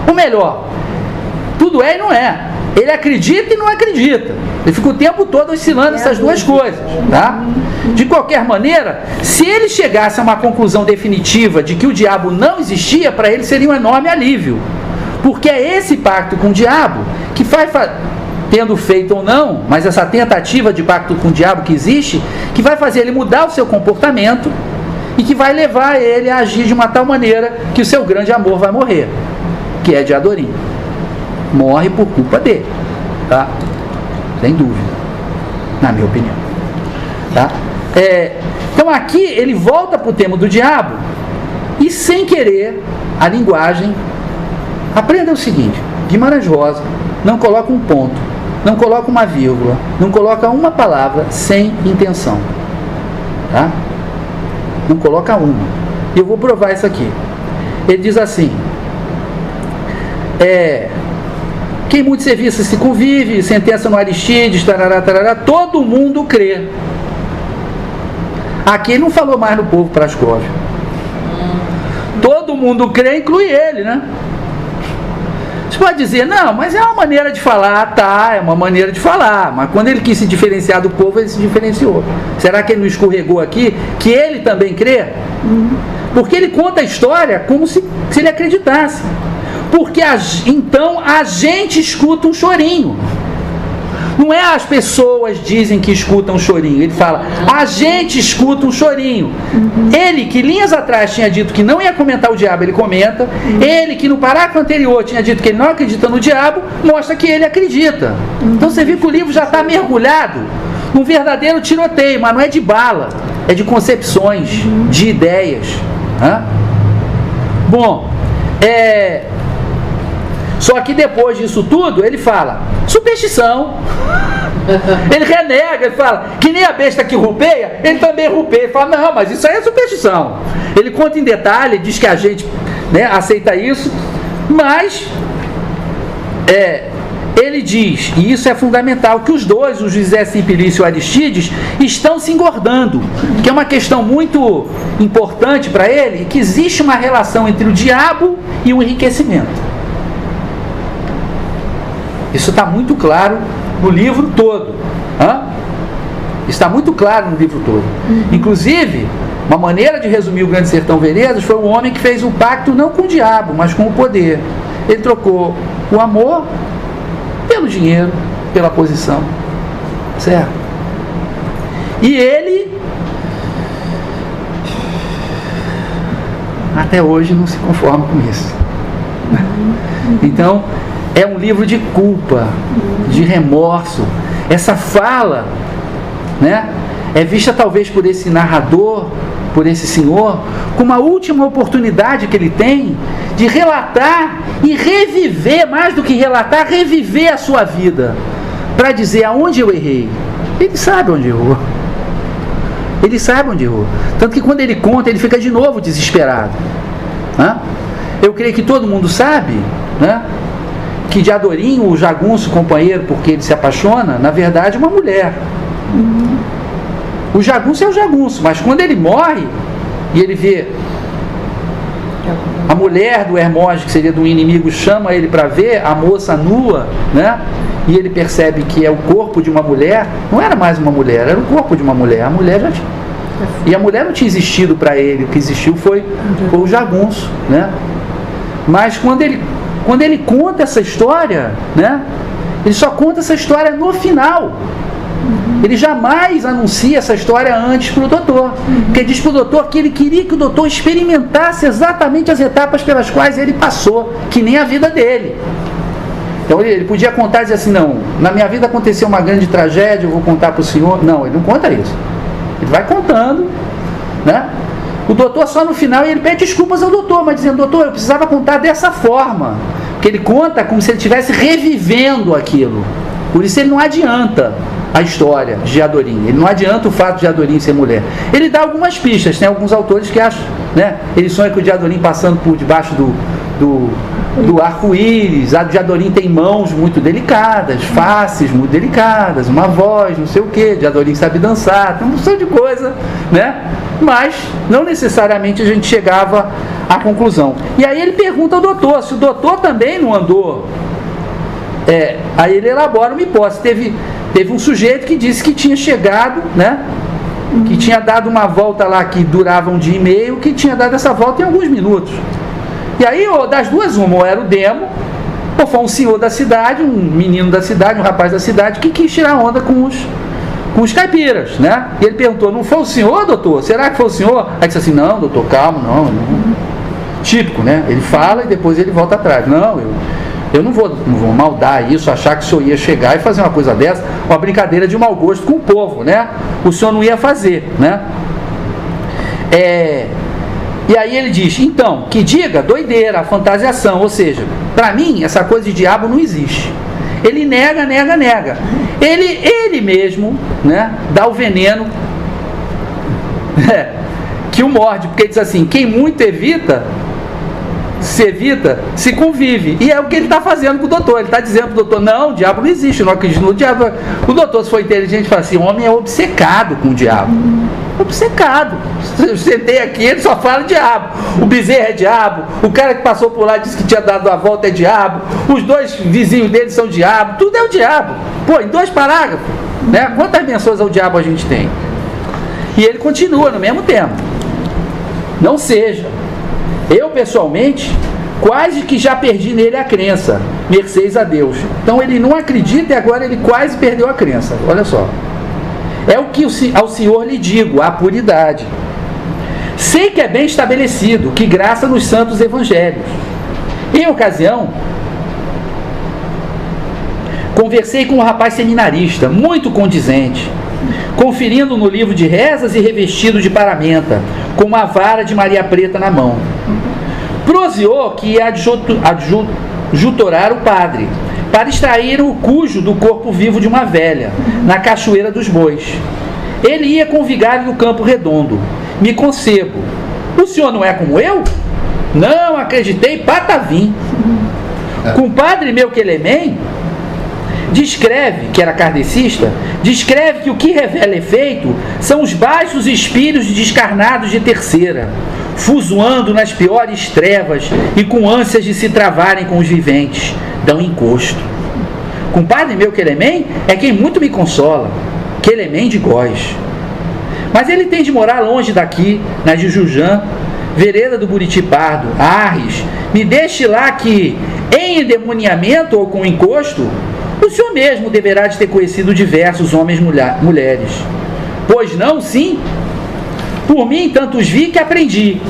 Ou melhor, tudo é e não é. Ele acredita e não acredita. Ele fica o tempo todo oscilando essas duas coisas, tá? De qualquer maneira, se ele chegasse a uma conclusão definitiva de que o diabo não existia, para ele seria um enorme alívio. Porque é esse pacto com o diabo que faz, tendo feito ou não, mas essa tentativa de pacto com o diabo que existe, que vai fazer ele mudar o seu comportamento e que vai levar ele a agir de uma tal maneira que o seu grande amor vai morrer, que é Diadorim. Morre por culpa dele, tá? Sem dúvida, na minha opinião, tá? Então aqui ele volta para o tema do diabo e, sem querer, a linguagem, aprenda o seguinte: Guimarães Rosa não coloca um ponto, não coloca uma vírgula, não coloca uma palavra sem intenção, tá? Não coloca uma. E eu vou provar isso aqui. Ele diz assim: quem muito serviço se convive, sentença no Aristides, tarará, tarará, todo mundo crê. Aqui ele não falou mais no povo Prascóvio. Todo mundo crê, inclui ele, né? Você pode dizer: não, mas é uma maneira de falar, tá, é uma maneira de falar, mas quando ele quis se diferenciar do povo, ele se diferenciou. Será que ele não escorregou aqui, que ele também crê? Porque ele conta a história como se ele acreditasse. Porque então a gente escuta um chorinho. Não é as pessoas dizem que escutam um chorinho. Ele fala: a gente escuta um chorinho. Ele, que linhas atrás tinha dito que não ia comentar o diabo, ele comenta. Ele, que no parágrafo anterior tinha dito que ele não acredita no diabo, mostra que ele acredita. Então você viu que o livro já está mergulhado num verdadeiro tiroteio, mas não é de bala, é de concepções, de ideias. Bom, só que depois disso tudo, ele fala: superstição. Ele renega, ele fala que nem a besta que rupeia, ele também rupeia. Ele fala: não, mas isso aí é superstição. Ele conta em detalhe, diz que a gente, né, aceita isso, mas ele diz, e isso é fundamental, que os dois, o José Simplício e o Aristides, estão se engordando, que é uma questão muito importante para ele, que existe uma relação entre o diabo e o enriquecimento. Isso está muito claro no livro todo. Está muito claro no livro todo. Inclusive, uma maneira de resumir o Grande Sertão Veredas foi um homem que fez um pacto não com o diabo, mas com o poder. Ele trocou o amor pelo dinheiro, pela posição. Certo? E ele, até hoje, não se conforma com isso. Então, é um livro de culpa, de remorso. Essa fala, né, é vista talvez por esse narrador, por esse senhor, como a última oportunidade que ele tem de relatar e reviver, mais do que relatar, reviver a sua vida, para dizer aonde eu errei. Ele sabe onde errou. Ele sabe onde errou. Tanto que quando ele conta, ele fica de novo desesperado. Eu creio que todo mundo sabe, né, que Diadorim, o jagunço companheiro porque ele se apaixona, na verdade é uma mulher. O jagunço é o jagunço, mas quando ele morre e ele vê a mulher do Hermógenes, que seria do inimigo, chama ele para ver a moça nua, né? E ele percebe que é o corpo de uma mulher. Não era mais uma mulher, era o corpo de uma mulher. A mulher já tinha. E a mulher não tinha existido para ele, o que existiu foi o jagunço, né? Mas quando ele conta essa história, né, ele só conta essa história no final. Ele jamais anuncia essa história antes para o doutor. Porque diz para o doutor que ele queria que o doutor experimentasse exatamente as etapas pelas quais ele passou, que nem a vida dele. Então ele podia contar e dizer assim, não, na minha vida aconteceu uma grande tragédia, eu vou contar para o senhor. Não, ele não conta isso. Ele vai contando, né? O doutor só no final, ele pede desculpas ao doutor, mas dizendo, doutor, eu precisava contar dessa forma. Porque ele conta como se ele estivesse revivendo aquilo. Por isso ele não adianta a história de Diadorim. Ele não adianta o fato de Diadorim ser mulher. Ele dá algumas pistas, tem alguns autores que acham, né? Ele sonha com o Diadorim passando por debaixo do arco-íris. A Diadorim tem mãos muito delicadas, faces muito delicadas, uma voz, não sei o que. Diadorim sabe dançar, tem uma opção de coisa, né? Mas não necessariamente a gente chegava à conclusão. E aí ele pergunta ao doutor, se o doutor também não andou. Aí ele elabora uma hipótese. Teve um sujeito que disse que tinha chegado, né? Que tinha dado uma volta lá que durava 1 dia e meio, que tinha dado essa volta em alguns minutos. E aí, das duas, uma, ou era o Demo, ou foi um senhor da cidade, um menino da cidade, um rapaz da cidade, que quis tirar onda com os caipiras, né? E ele perguntou, não foi o senhor, doutor? Será que foi o senhor? Aí disse assim, não, doutor, calma, não. Típico, né? Ele fala e depois ele volta atrás. Não, eu não vou maldar isso, achar que o senhor ia chegar e fazer uma coisa dessa, uma brincadeira de mau gosto com o povo, né? O senhor não ia fazer, né? E aí ele diz, então, que diga doideira, a fantasiação, ou seja, para mim essa coisa de diabo não existe. Ele nega. Ele mesmo, né, dá o veneno que o morde, porque ele diz assim, quem muito evita, se convive. E é o que ele está fazendo com o doutor. Ele está dizendo para o doutor, não, o diabo não existe, eu não acredito no diabo. O doutor, se for inteligente, fala assim, o homem é obcecado com o diabo. Obcecado. Eu sentei aqui, ele só fala diabo. O bezerro é diabo, o cara que passou por lá disse que tinha dado a volta é diabo, os 2 vizinhos dele são diabo, tudo é o diabo. Pô, em 2 parágrafos, né? Quantas menções ao diabo a gente tem? E ele continua no mesmo tema. Não seja. Eu, pessoalmente, quase que já perdi nele a crença, mercês a Deus. Então ele não acredita e agora ele quase perdeu a crença. Olha só. É o que ao Senhor lhe digo, a puridade. Sei que é bem estabelecido, que graça nos santos evangelhos. Em ocasião, conversei com um rapaz seminarista, muito condizente, conferindo no livro de rezas e revestido de paramenta, com uma vara de Maria Preta na mão. Proseou que ia adjutorar o padre, para extrair o cujo do corpo vivo de uma velha, na Cachoeira dos Bois. Ele ia com o vigário do Campo Redondo. Me concebo. O senhor não é como eu? Não, acreditei, patavim. Compadre meu Quelemem descreve, que era kardecista, descreve que o que revela efeito são os baixos espíritos descarnados de terceira, fuzoando nas piores trevas e com ânsias de se travarem com os viventes, dão encosto. Compadre meu Quelemem é quem muito me consola, Quelemem de Góis. Mas ele tem de morar longe daqui, na de Jujã, vereda do Buriti Pardo, Arres. Me deixe lá que, em endemoniamento ou com encosto, o senhor mesmo deverá de ter conhecido diversos homens e mulheres. Pois não, sim? Por mim, tantos vi que aprendi.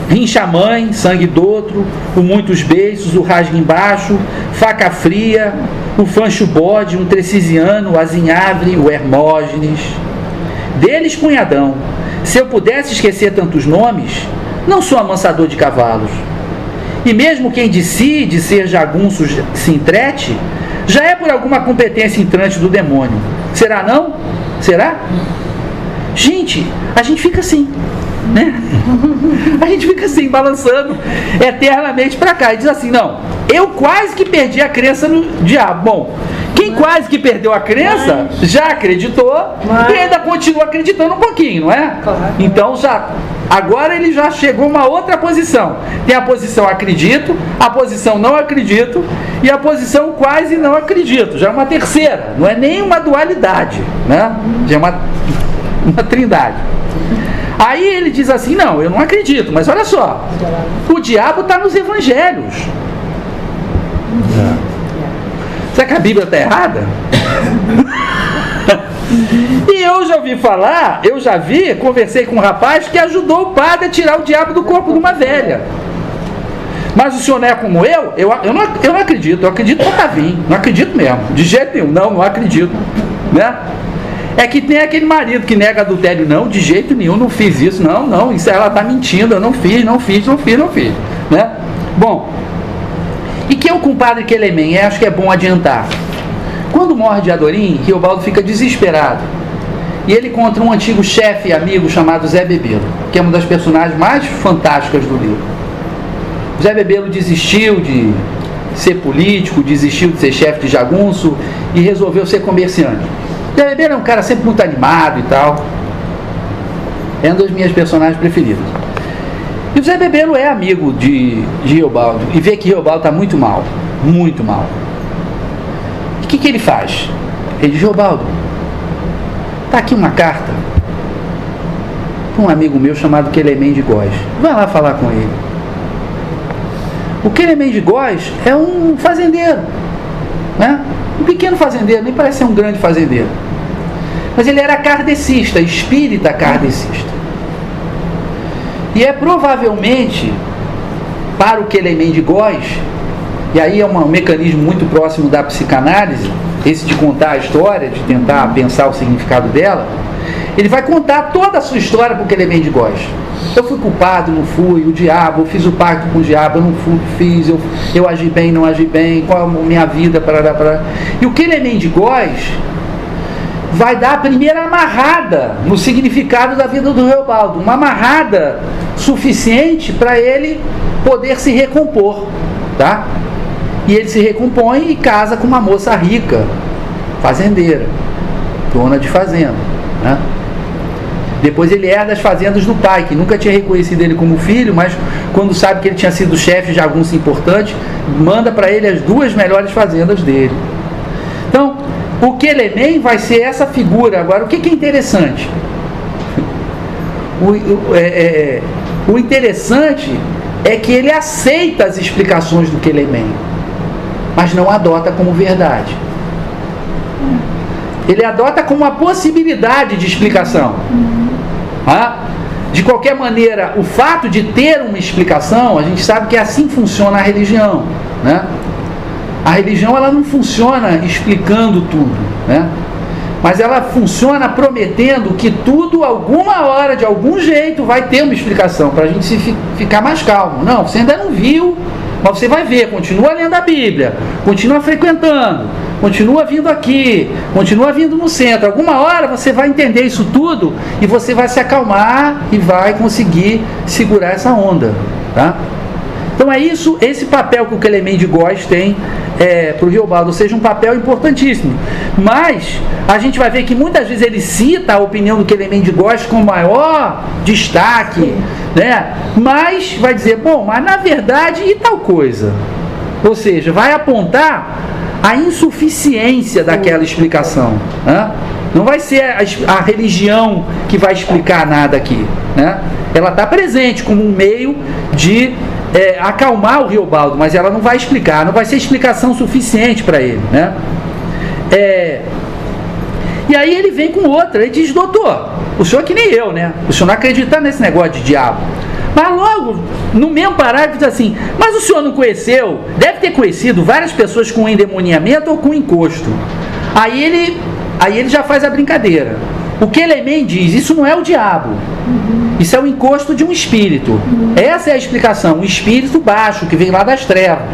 Rincha mãe, sangue do outro, o muitos beiços, o rasga embaixo, faca fria, o fancho bode, um trecisiano, o azinhavre, o Hermógenes. Deles, punhadão. Se eu pudesse esquecer tantos nomes, não sou amansador de cavalos. E mesmo quem de si, de ser jagunço, se entrete, já é por alguma competência entrante do demônio. Será não? Será? Gente, a gente fica assim, né? A gente fica assim, balançando eternamente para cá e diz assim, não, eu quase que perdi a crença no diabo. Bom, quem quase que perdeu a crença já acreditou e ainda continua acreditando um pouquinho, não é? Então agora ele já chegou a uma outra posição. Tem a posição acredito, a posição não acredito e a posição quase não acredito. Já é uma terceira, não é nem uma dualidade, né? Já é uma trindade. Aí ele diz assim, não, eu não acredito, mas olha só, o diabo está nos evangelhos. Será que a Bíblia está errada? E eu já ouvi falar, conversei com um rapaz que ajudou o padre a tirar o diabo do corpo de uma velha. Mas o senhor não é como eu não acredito, eu acredito no Otavinho, não acredito mesmo, de jeito nenhum, não acredito, né? É que tem aquele marido que nega adultério, não, de jeito nenhum, não fiz isso, não, isso ela está mentindo, eu não fiz, né? Bom, e que é o compadre Quelemen, acho que é bom adiantar. Quando morre de Adorim, Riobaldo fica desesperado. E ele encontra um antigo chefe e amigo chamado Zé Bebelo, que é uma das personagens mais fantásticas do livro. Zé Bebelo desistiu de ser político, desistiu de ser chefe de jagunço e resolveu ser comerciante. Zé Bebelo é um cara sempre muito animado e tal. É uma das minhas personagens preferidas. E o Zé Bebelo é amigo de Riobaldo e vê que Riobaldo está muito mal, muito mal. E o que ele faz? Ele diz: Riobaldo, está aqui uma carta para um amigo meu chamado Quelemen de Góes. Vai lá falar com ele. O Quelemen de Góes é um fazendeiro, né? Um pequeno fazendeiro, nem parece ser um grande fazendeiro. Mas ele era kardecista, espírita kardecista. E é provavelmente para o Quelemen de Góes, e aí é um mecanismo muito próximo da psicanálise, esse de contar a história, de tentar pensar o significado dela. Ele vai contar toda a sua história para o Quelemen de Góes. Eu fui culpado, não fui, o diabo, eu fiz o pacto com o diabo, eu não fui, fiz, eu agi bem, não agi bem, qual é a minha vida, parará. E o Quelemen de Góes vai dar a primeira amarrada no significado da vida do Riobaldo, uma amarrada suficiente para ele poder se recompor, tá? E ele se recompõe e casa com uma moça rica, fazendeira, dona de fazenda, né? Depois ele herda as fazendas do pai, que nunca tinha reconhecido ele como filho, mas quando sabe que ele tinha sido chefe de jagunço importante, manda para ele as 2 melhores fazendas dele. Então, o Quelemen vai ser essa figura. Agora, o que é interessante? O interessante é que ele aceita as explicações do Quelemen, mas não adota como verdade. Ele adota como uma possibilidade de explicação. De qualquer maneira, o fato de ter uma explicação, a gente sabe que assim funciona a religião, né? A religião, ela não funciona explicando tudo, né? Mas ela funciona prometendo que tudo, alguma hora, de algum jeito, vai ter uma explicação, para a gente ficar mais calmo. Não, você ainda não viu, mas você vai ver, continua lendo a Bíblia, continua frequentando, continua vindo aqui, continua vindo no centro. Alguma hora você vai entender isso tudo e você vai se acalmar e vai conseguir segurar essa onda, tá? Então é isso, esse papel que o Quelemen de Góes tem para o Riobaldo, ou seja, um papel importantíssimo. Mas a gente vai ver que muitas vezes ele cita a opinião do Quelemen de Góes com maior destaque, né? Mas vai dizer, bom, mas na verdade e tal coisa. Ou seja, vai apontar a insuficiência daquela explicação, né? Não vai ser a religião que vai explicar nada aqui, né? Ela está presente como um meio de acalmar o Riobaldo, mas ela não vai explicar, não vai ser explicação suficiente para ele, né? E aí ele vem com outra, ele diz, doutor, o senhor é que nem eu, né? O senhor não acredita nesse negócio de diabo. Mas logo, no mesmo parágrafo, diz assim, mas o senhor não conheceu, deve ter conhecido várias pessoas com endemoniamento ou com encosto. Aí ele já faz a brincadeira. O Quelemen diz, isso não é o diabo, isso é o encosto de um espírito. Essa é a explicação, um espírito baixo, que vem lá das trevas.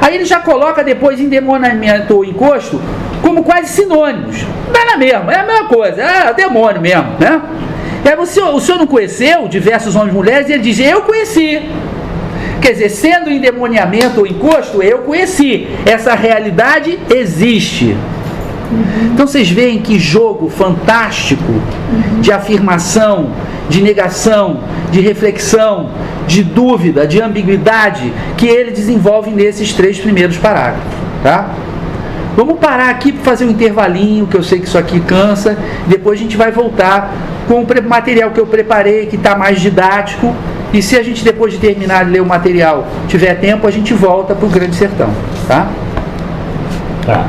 Aí ele já coloca depois endemoniamento ou encosto como quase sinônimos. Não é mesmo, é a mesma coisa, é demônio mesmo, né? E aí o senhor não conheceu diversos homens e mulheres? E ele diz, eu conheci. Quer dizer, sendo endemoniamento ou encosto, eu conheci. Essa realidade existe. Então vocês veem que jogo fantástico de afirmação, de negação, de reflexão, de dúvida, de ambiguidade que ele desenvolve nesses 3 primeiros parágrafos, tá? Vamos parar aqui para fazer um intervalinho, que eu sei que isso aqui cansa, depois a gente vai voltar com o material que eu preparei, que está mais didático, e se a gente depois de terminar de ler o material tiver tempo, a gente volta para o Grande Sertão, tá? Tá.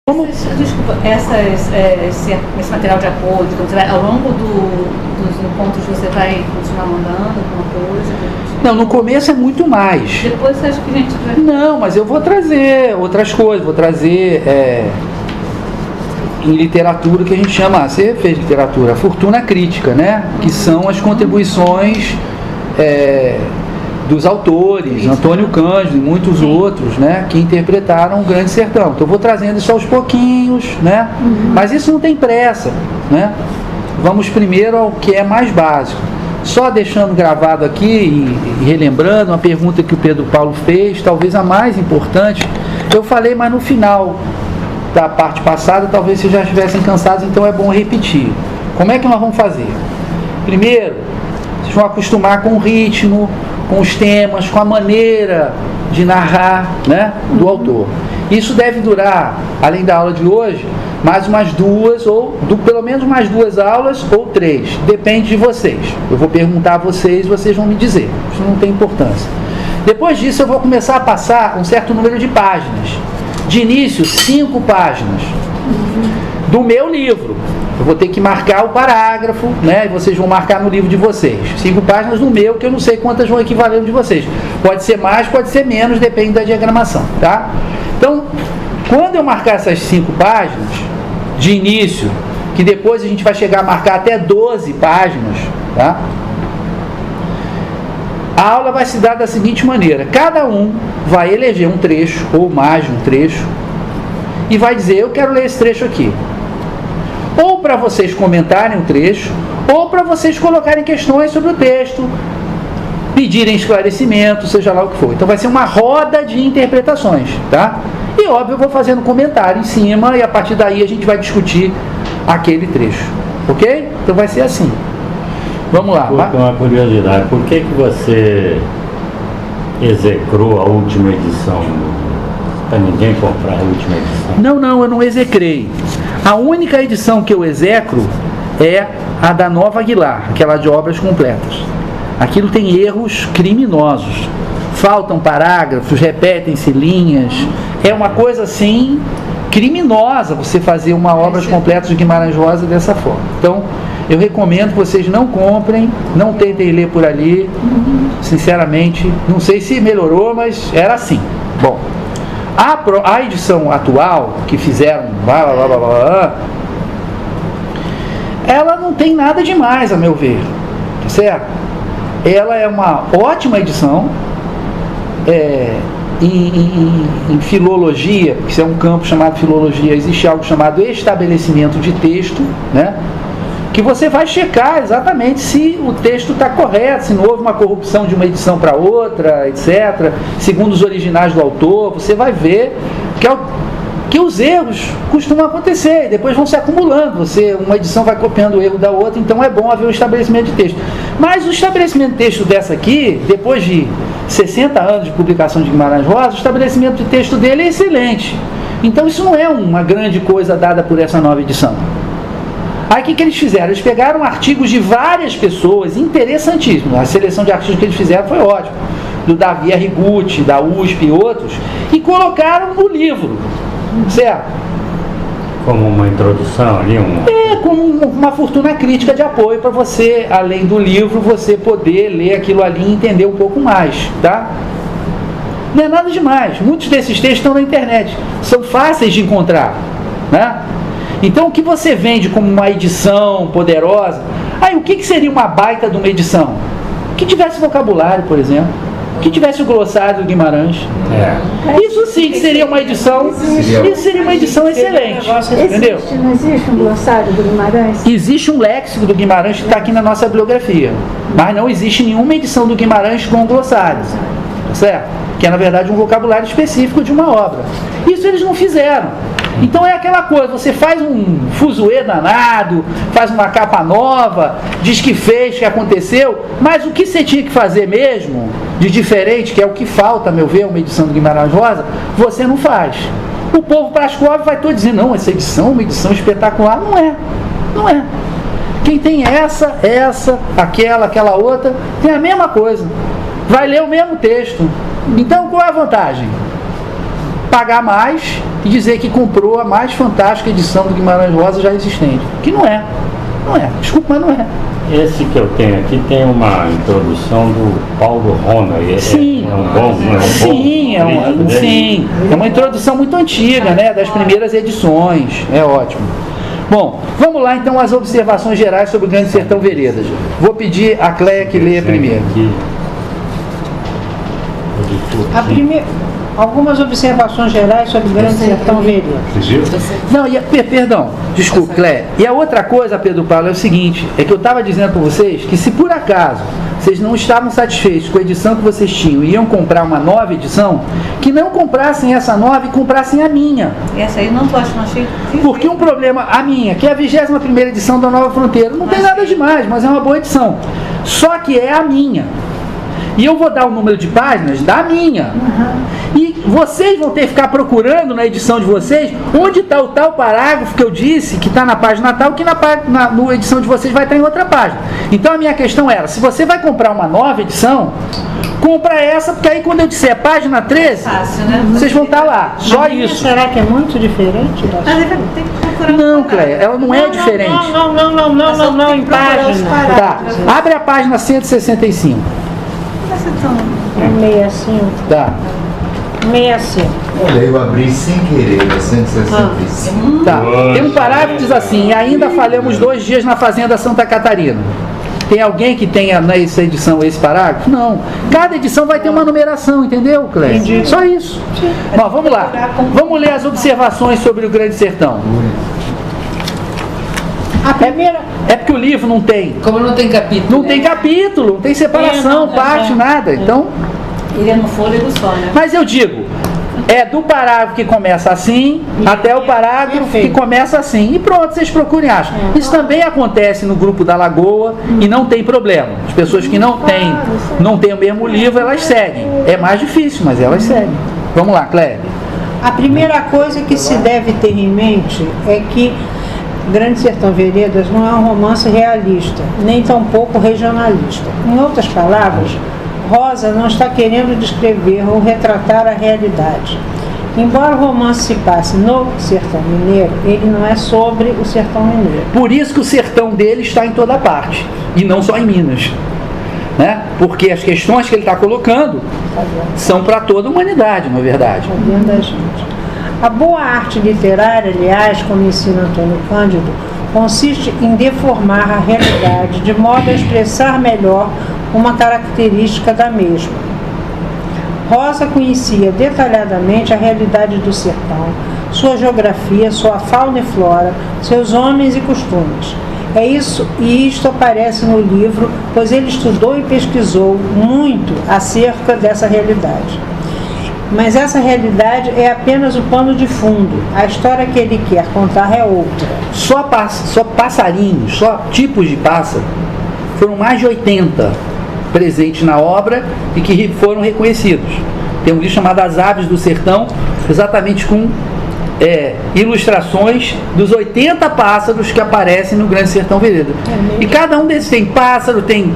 Desculpa, esse material de apoio, você vai, ao longo dos encontros você vai continuar mandando alguma coisa? Não, no começo é muito mais. Depois você acha que a gente vai... Não, mas eu vou trazer outras coisas, vou trazer em literatura que a gente chama, você fez literatura, fortuna crítica, né? Que são as contribuições dos autores, Antônio Cândido e muitos outros, né, que interpretaram o Grande Sertão. Então eu vou trazendo isso aos pouquinhos, né? Mas isso não tem pressa, né? Vamos primeiro ao que é mais básico. Só deixando gravado aqui e relembrando uma pergunta que o Pedro Paulo fez, talvez a mais importante. Eu falei, mas no final da parte passada talvez vocês já estivessem cansados, então é bom repetir. Como é que nós vamos fazer? Primeiro, vocês vão acostumar com o ritmo, com os temas, com a maneira de narrar, né, do autor. Isso deve durar, além da aula de hoje, mais umas 2 ou pelo menos mais 2 aulas ou 3, depende de vocês. Eu vou perguntar a vocês, vocês vão me dizer, isso não tem importância. Depois disso eu vou começar a passar um certo número de páginas. De início, 5 páginas do meu livro. Eu vou ter que marcar o parágrafo, né? E vocês vão marcar no livro de vocês. 5 páginas no meu, que eu não sei quantas vão equivaler no de vocês. Pode ser mais, pode ser menos, depende da diagramação, tá? Então, quando eu marcar essas 5 páginas, de início, que depois a gente vai chegar a marcar até 12 páginas, tá? A aula vai se dar da seguinte maneira: cada um vai eleger um trecho, ou mais de um trecho, e vai dizer, eu quero ler esse trecho aqui. Ou para vocês comentarem o trecho, ou para vocês colocarem questões sobre o texto, pedirem esclarecimento, seja lá o que for. Então vai ser uma roda de interpretações, tá? E óbvio, eu vou fazendo comentário em cima e a partir daí a gente vai discutir aquele trecho, ok? Então vai ser assim. Vamos lá. Uma curiosidade, por que você execrou a última edição? Para ninguém comprar a última edição? Não, eu não execrei. A única edição que eu execro é a da Nova Aguilar, aquela de obras completas. Aquilo tem erros criminosos. Faltam parágrafos, repetem-se linhas. É uma coisa assim criminosa você fazer uma obras completas de Guimarães Rosa dessa forma. Então, eu recomendo que vocês não comprem, não tentem ler por ali. Sinceramente, não sei se melhorou, mas era assim. Bom, a edição atual que fizeram, ela não tem nada demais, a meu ver, tá certo? Ela é uma ótima edição, em filologia, porque isso é um campo chamado filologia, existe algo chamado estabelecimento de texto, né? Que você vai checar exatamente se o texto está correto, se não houve uma corrupção de uma edição para outra, etc. Segundo os originais do autor, você vai ver que os erros costumam acontecer e depois vão se acumulando. Uma edição vai copiando o erro da outra, então é bom haver um estabelecimento de texto. Mas o estabelecimento de texto dessa aqui, depois de 60 anos de publicação de Guimarães Rosa, o estabelecimento de texto dele é excelente. Então isso não é uma grande coisa dada por essa nova edição. Aí o que eles fizeram? Eles pegaram artigos de várias pessoas, interessantíssimos. A seleção de artigos que eles fizeram foi ótima. Do Davi Arrigucci, da USP e outros, e colocaram no livro, certo? Como uma introdução ali? Como uma fortuna crítica de apoio para você, além do livro, você poder ler aquilo ali e entender um pouco mais, tá? Não é nada demais. Muitos desses textos estão na internet. São fáceis de encontrar, né? Então, o que você vende como uma edição poderosa... o que seria uma baita de uma edição? Que tivesse vocabulário, por exemplo. Que tivesse o glossário do Guimarães. Isso sim que seria uma edição... Isso seria uma edição excelente. Entendeu? Não existe um glossário do Guimarães? Existe um léxico do Guimarães que está aqui na nossa bibliografia. Mas não existe nenhuma edição do Guimarães com glossário. Tá certo? Que é, na verdade, um vocabulário específico de uma obra. Isso eles não fizeram. Então é aquela coisa, você faz um fuzuê danado, faz uma capa nova, diz que fez, que aconteceu, mas o que você tinha que fazer mesmo, de diferente, que é o que falta, a meu ver, uma edição do Guimarães Rosa, você não faz. O povo Praskov vai todo dizer, não, essa edição é uma edição espetacular. Não é. Quem tem essa, aquela outra, tem a mesma coisa. Vai ler o mesmo texto. Então qual é a vantagem? Pagar mais e dizer que comprou a mais fantástica edição do Guimarães Rosa já existente. Que não é. Não é. Desculpa, mas não é. Esse que eu tenho aqui tem uma introdução do Paulo Rona. Sim. É um bom, não é um Sim, bom sim. É uma introdução muito antiga, né? Das primeiras edições. É ótimo. Bom, vamos lá então às observações gerais sobre o Grande Sertão Veredas. Vou pedir a Cléia que leia primeiro. Algumas observações gerais sobre o Grande Sertão Veredas. Não, perdão, desculpe, Cléia. E a outra coisa, Pedro Paulo, é o seguinte, é que eu estava dizendo para vocês que se por acaso vocês não estavam satisfeitos com a edição que vocês tinham e iam comprar uma nova edição, que não comprassem essa nova e comprassem a minha. Essa aí não tô achando, achei. Porque um problema, a minha, que é a 21ª edição da Nova Fronteira, não tem nada demais, mas é uma boa edição. Só que é a minha. E eu vou dar o número de páginas da minha. E vocês vão ter que ficar procurando na edição de vocês onde está o tal parágrafo que eu disse, que está na página tal, que na edição de vocês vai estar em outra página. Então a minha questão era, se você vai comprar uma nova edição, compra essa, porque aí quando eu disser página 13, fácil, né? vocês vão estar lá. Só isso. Será que é muito diferente? Mas ele vai ter que procurar. Não, Cléia, ela não é diferente. Não, em página. Tá, abre a página 165. É 65. Tá. 65. Olha, eu abri sem querer, é 165. Tá. Tem um parágrafo que diz assim: e ainda falhamos 2 dias na Fazenda Santa Catarina. Tem alguém que tenha nessa edição esse parágrafo? Não. Cada edição vai ter uma numeração, entendeu, Cléia? Entendi. Só isso. Bom, vamos lá. Vamos ler as observações sobre o Grande Sertão. A primeira. É porque o livro não tem. Como não tem capítulo. Não tem capítulo, não tem separação, parte, nada. Então. Ele é no fôlego só, né? Mas eu digo, é do parágrafo que começa assim até o parágrafo que começa assim. E pronto, vocês procurem e acham. Isso também acontece no grupo da Lagoa e não tem problema. As pessoas que não têm o mesmo livro, elas seguem. É mais difícil, mas elas seguem. Vamos lá, Cléia. A primeira coisa que se deve ter em mente é que Grande Sertão Veredas não é um romance realista, nem tampouco regionalista. Em outras palavras, Rosa não está querendo descrever ou retratar a realidade. Embora o romance se passe no Sertão Mineiro, ele não é sobre o Sertão Mineiro. Por isso que o sertão dele está em toda parte, e não só em Minas. Né? Porque as questões que ele está colocando são para toda a humanidade, na verdade. Está dentro da gente. A boa arte literária, aliás, como ensina Antônio Cândido, consiste em deformar a realidade de modo a expressar melhor uma característica da mesma. Rosa conhecia detalhadamente a realidade do sertão, sua geografia, sua fauna e flora, seus homens e costumes. É isso, e isto aparece no livro, pois ele estudou e pesquisou muito acerca dessa realidade. Mas essa realidade é apenas o pano de fundo. A história que ele quer contar é outra. Só passarinhos, só tipos de pássaro, foram mais de 80 presentes na obra e que foram reconhecidos. Tem um livro chamado As Aves do Sertão, exatamente com ilustrações dos 80 pássaros que aparecem no Grande Sertão Veredas. E cada um desses tem pássaro, tem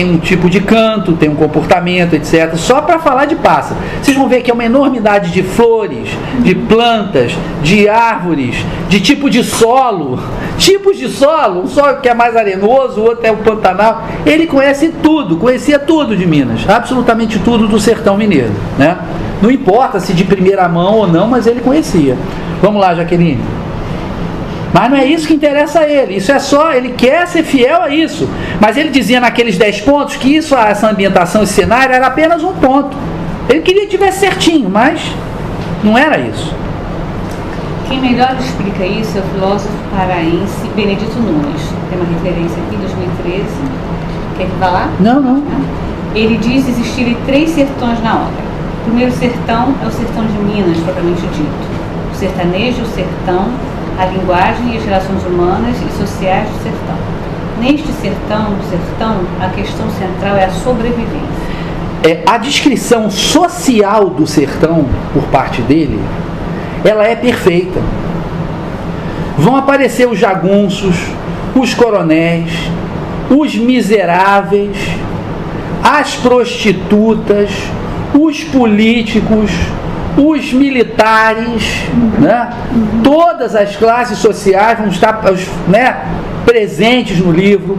um tipo de canto, tem um comportamento, etc. Só para falar de pássaro. Vocês vão ver que é uma enormidade de flores, de plantas, de árvores, de tipo de solo. Tipos de solo, um solo que é mais arenoso, o outro é o Pantanal. Ele conhece tudo, conhecia tudo de Minas, absolutamente tudo do sertão mineiro, né? Não importa se de primeira mão ou não, mas ele conhecia. Vamos lá, Jaqueline. Mas não é isso que interessa a ele. Isso é só, ele quer ser fiel a isso. Mas ele dizia naqueles 10 pontos que essa ambientação, esse cenário era apenas um ponto. Ele queria que tivesse certinho, mas não era isso. Quem melhor explica isso é o filósofo paraense Benedito Nunes. Tem uma referência aqui, 2013. Quer que vá lá? Não. Ele diz existirem 3 sertões na obra. O primeiro sertão é o sertão de Minas, propriamente dito. O sertanejo, o sertão, a linguagem e as relações humanas e sociais do sertão. Neste sertão, a questão central é a sobrevivência. A descrição social do sertão, por parte dele, ela é perfeita. Vão aparecer os jagunços, os coronéis, os miseráveis, as prostitutas, os políticos, os militares, né? Todas as classes sociais vão estar, né, presentes no livro.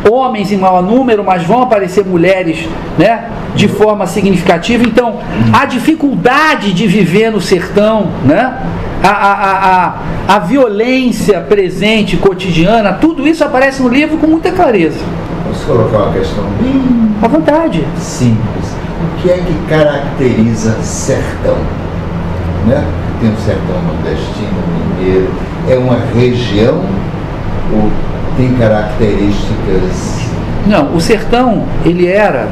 Homens em maior número, mas vão aparecer mulheres, né, de forma significativa. Então, a dificuldade de viver no sertão, né, a violência presente, cotidiana, tudo isso aparece no livro com muita clareza. Posso colocar uma questão bem À vontade. simples? O que é que caracteriza sertão? Né? Tem o sertão nordestino, mineiro. É uma região ou tem características? Não, o sertão, ele era,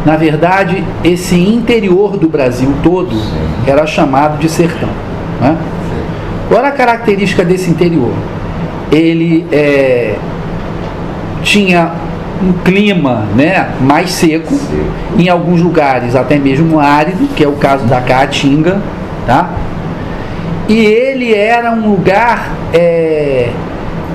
na verdade, esse interior do Brasil todo era chamado de sertão, né? Qual era a característica desse interior? Ele tinha um clima, né, mais seco, em alguns lugares até mesmo árido, que é o caso da Caatinga, tá? E ele era um lugar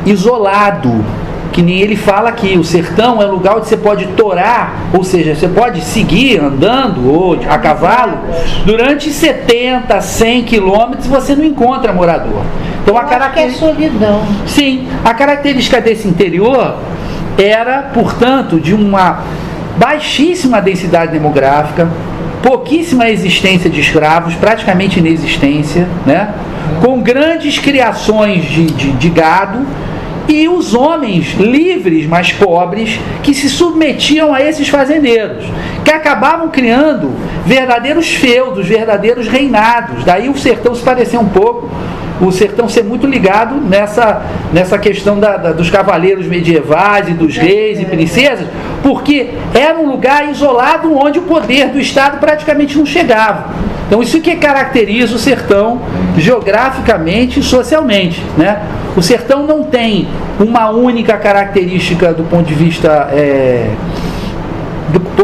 isolado, que nem ele fala aqui. O sertão é um lugar onde você pode torar, ou seja, você pode seguir andando ou a cavalo durante 70, 100 quilômetros e você não encontra morador. Então a característica é solidão. Sim, a característica desse interior era, portanto, de uma baixíssima densidade demográfica, pouquíssima existência de escravos, praticamente inexistência, né? Com grandes criações de gado, e os homens livres, mas pobres, que se submetiam a esses fazendeiros, que acabavam criando verdadeiros feudos, verdadeiros reinados. Daí o sertão se parecer um pouco, o sertão ser muito ligado nessa questão dos cavaleiros medievais e dos reis e princesas, porque era um lugar isolado onde o poder do Estado praticamente não chegava. Então isso que caracteriza o sertão geograficamente e socialmente, né? O sertão não tem uma única característica do ponto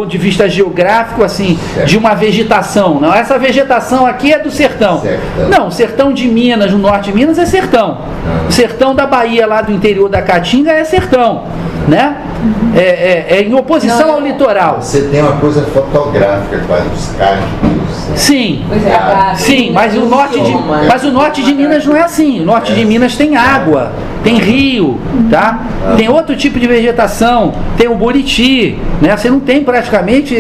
de vista geográfico, assim, de uma vegetação. Não, essa vegetação aqui é do sertão. Não, o sertão de Minas, no norte de Minas, é sertão. O sertão da Bahia, lá do interior da Caatinga, é sertão, né? É em oposição ao litoral. Você tem uma coisa fotográfica, quase os cachos. Sim, Pois é, sim, mas o norte de Minas não é assim. O norte de Minas tem água, tem rio, tá? Tem outro tipo de vegetação, tem o buriti, né? Você não tem praticamente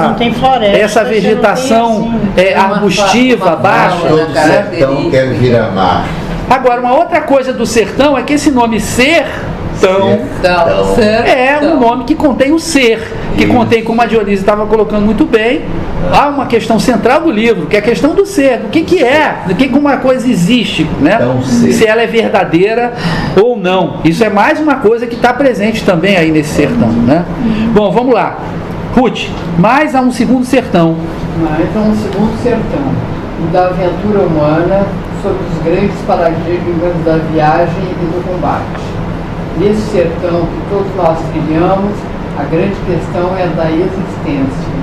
Não tem floresta, essa vegetação arbustiva, baixa. Todo sertão quer virar mar. Agora, uma outra coisa do sertão é que esse nome sertão é um nome que contém o ser, que contém, como a Dionísia estava colocando muito bem, há uma questão central do livro, que é a questão do ser, do que é, do que uma coisa existe, né? Se ela é verdadeira ou não. Isso é mais uma coisa que está presente também aí nesse sertão, né? Bom, vamos lá. Ruth, mais há um segundo sertão. Mais há um segundo sertão, o da aventura humana, sobre os grandes paradigmas da viagem e do combate. Nesse sertão que todos nós trilhamos, a grande questão é a da existência.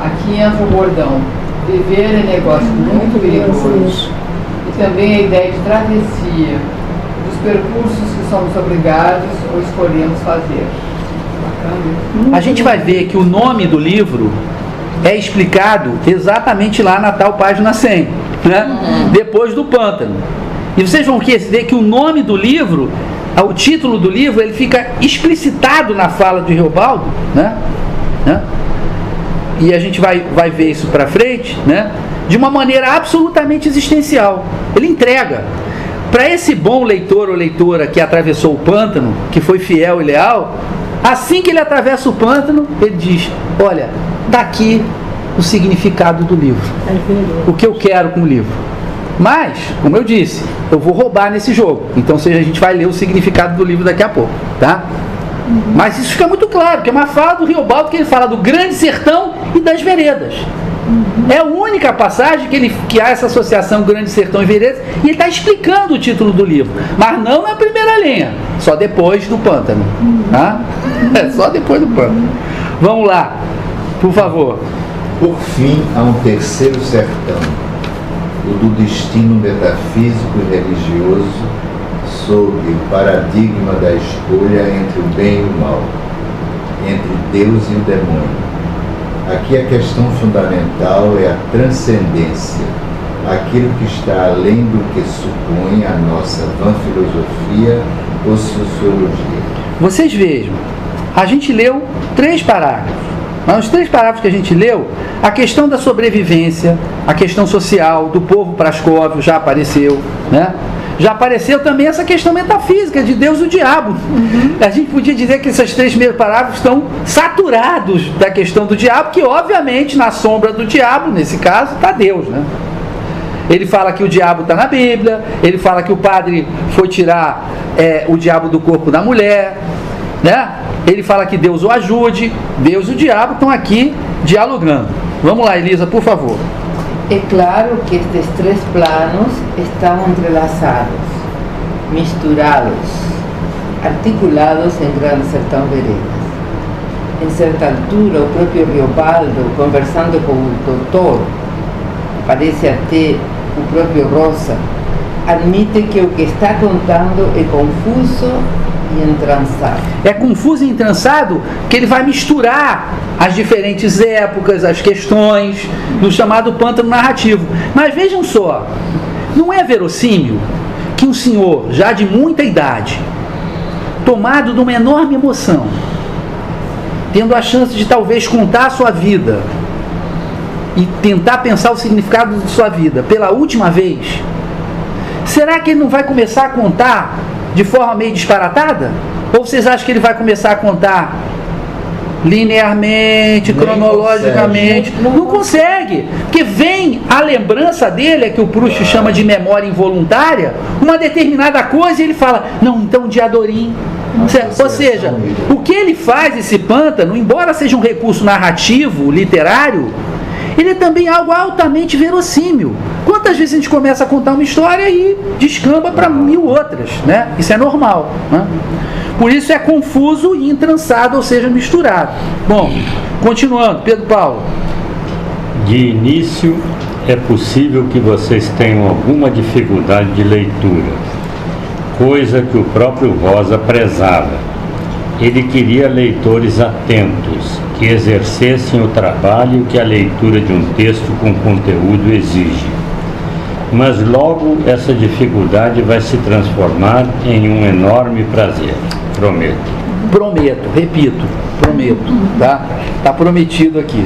Aqui entra o bordão: viver é negócio muito perigoso. E também a ideia de travessia, dos percursos que somos obrigados ou escolhemos fazer. Bacana. A gente vai ver que o nome do livro é explicado exatamente lá na tal página 100, né? Depois do pântano. E vocês vão ver que o nome do livro, o título do livro, ele fica explicitado na fala de Reobaldo, né? E a gente vai ver isso para frente, né? De uma maneira absolutamente existencial. Ele entrega para esse bom leitor ou leitora que atravessou o pântano, que foi fiel e leal. Assim que ele atravessa o pântano, ele diz: olha, está aqui o significado do livro, o que eu quero com o livro. Mas, como eu disse, eu vou roubar nesse jogo. Então, a gente vai ler o significado do livro daqui a pouco, tá? Mas isso fica muito claro, que é uma fala do Reobaldo, que ele fala do grande sertão e das veredas. É a única passagem que há essa associação grande sertão e veredas, e ele está explicando o título do livro, mas não na primeira linha, só depois do pântano, tá? Só depois do pântano. Vamos lá, por favor. Por fim, há um terceiro sertão, o do destino metafísico e religioso, sob o paradigma da escolha entre o bem e o mal, entre Deus e o demônio. Aqui a questão fundamental é a transcendência, aquilo que está além do que supõe a nossa vã filosofia ou sociologia. Vocês vejam, a gente leu 3 parágrafos. Mas os 3 parágrafos que a gente leu, a questão da sobrevivência, a questão social, do povo Prascóvio já apareceu, né? Já apareceu também essa questão metafísica de Deus e o diabo. A gente podia dizer que esses 3 primeiros parágrafos estão saturados da questão do diabo, que obviamente na sombra do diabo, nesse caso, está Deus, né? Ele fala que o diabo está na Bíblia, ele fala que o padre foi tirar o diabo do corpo da mulher, né? Ele fala que Deus o ajude, Deus e o diabo estão aqui dialogando. Vamos lá, Elisa, por favor. É claro que estes 3 planos estão entrelaçados, misturados, articulados em Grande Sertão Veredas. Em certa altura, o próprio Riobaldo, conversando com o doutor, parece até o próprio Rosa, admite que o que está contando é confuso e entrançado. É confuso e entrançado que ele vai misturar as diferentes épocas, as questões, no chamado pântano narrativo. Mas vejam só, não é verossímil que um senhor, já de muita idade, tomado de uma enorme emoção, tendo a chance de talvez contar a sua vida e tentar pensar o significado de sua vida pela última vez, será que ele não vai começar a contar de forma meio disparatada? Ou vocês acham que ele vai começar a contar linearmente, cronologicamente? Não consegue, porque vem a lembrança dele, é que o Proust chama de memória involuntária, uma determinada coisa, e ele fala, não, então de Adorim. Ou seja, o que ele faz, esse pântano, embora seja um recurso narrativo, literário, ele é também algo altamente verossímil. Quantas vezes a gente começa a contar uma história e descamba para 1000 outras, né? Isso é normal, né? Por isso é confuso e entrançado, ou seja, misturado. Bom, continuando, Pedro Paulo. De início, é possível que vocês tenham alguma dificuldade de leitura, coisa que o próprio Rosa prezava. Ele queria leitores atentos, que exercessem o trabalho que a leitura de um texto com conteúdo exige. Mas logo essa dificuldade vai se transformar em um enorme prazer. Prometo. Prometo, repito, prometo, tá? Tá prometido aqui.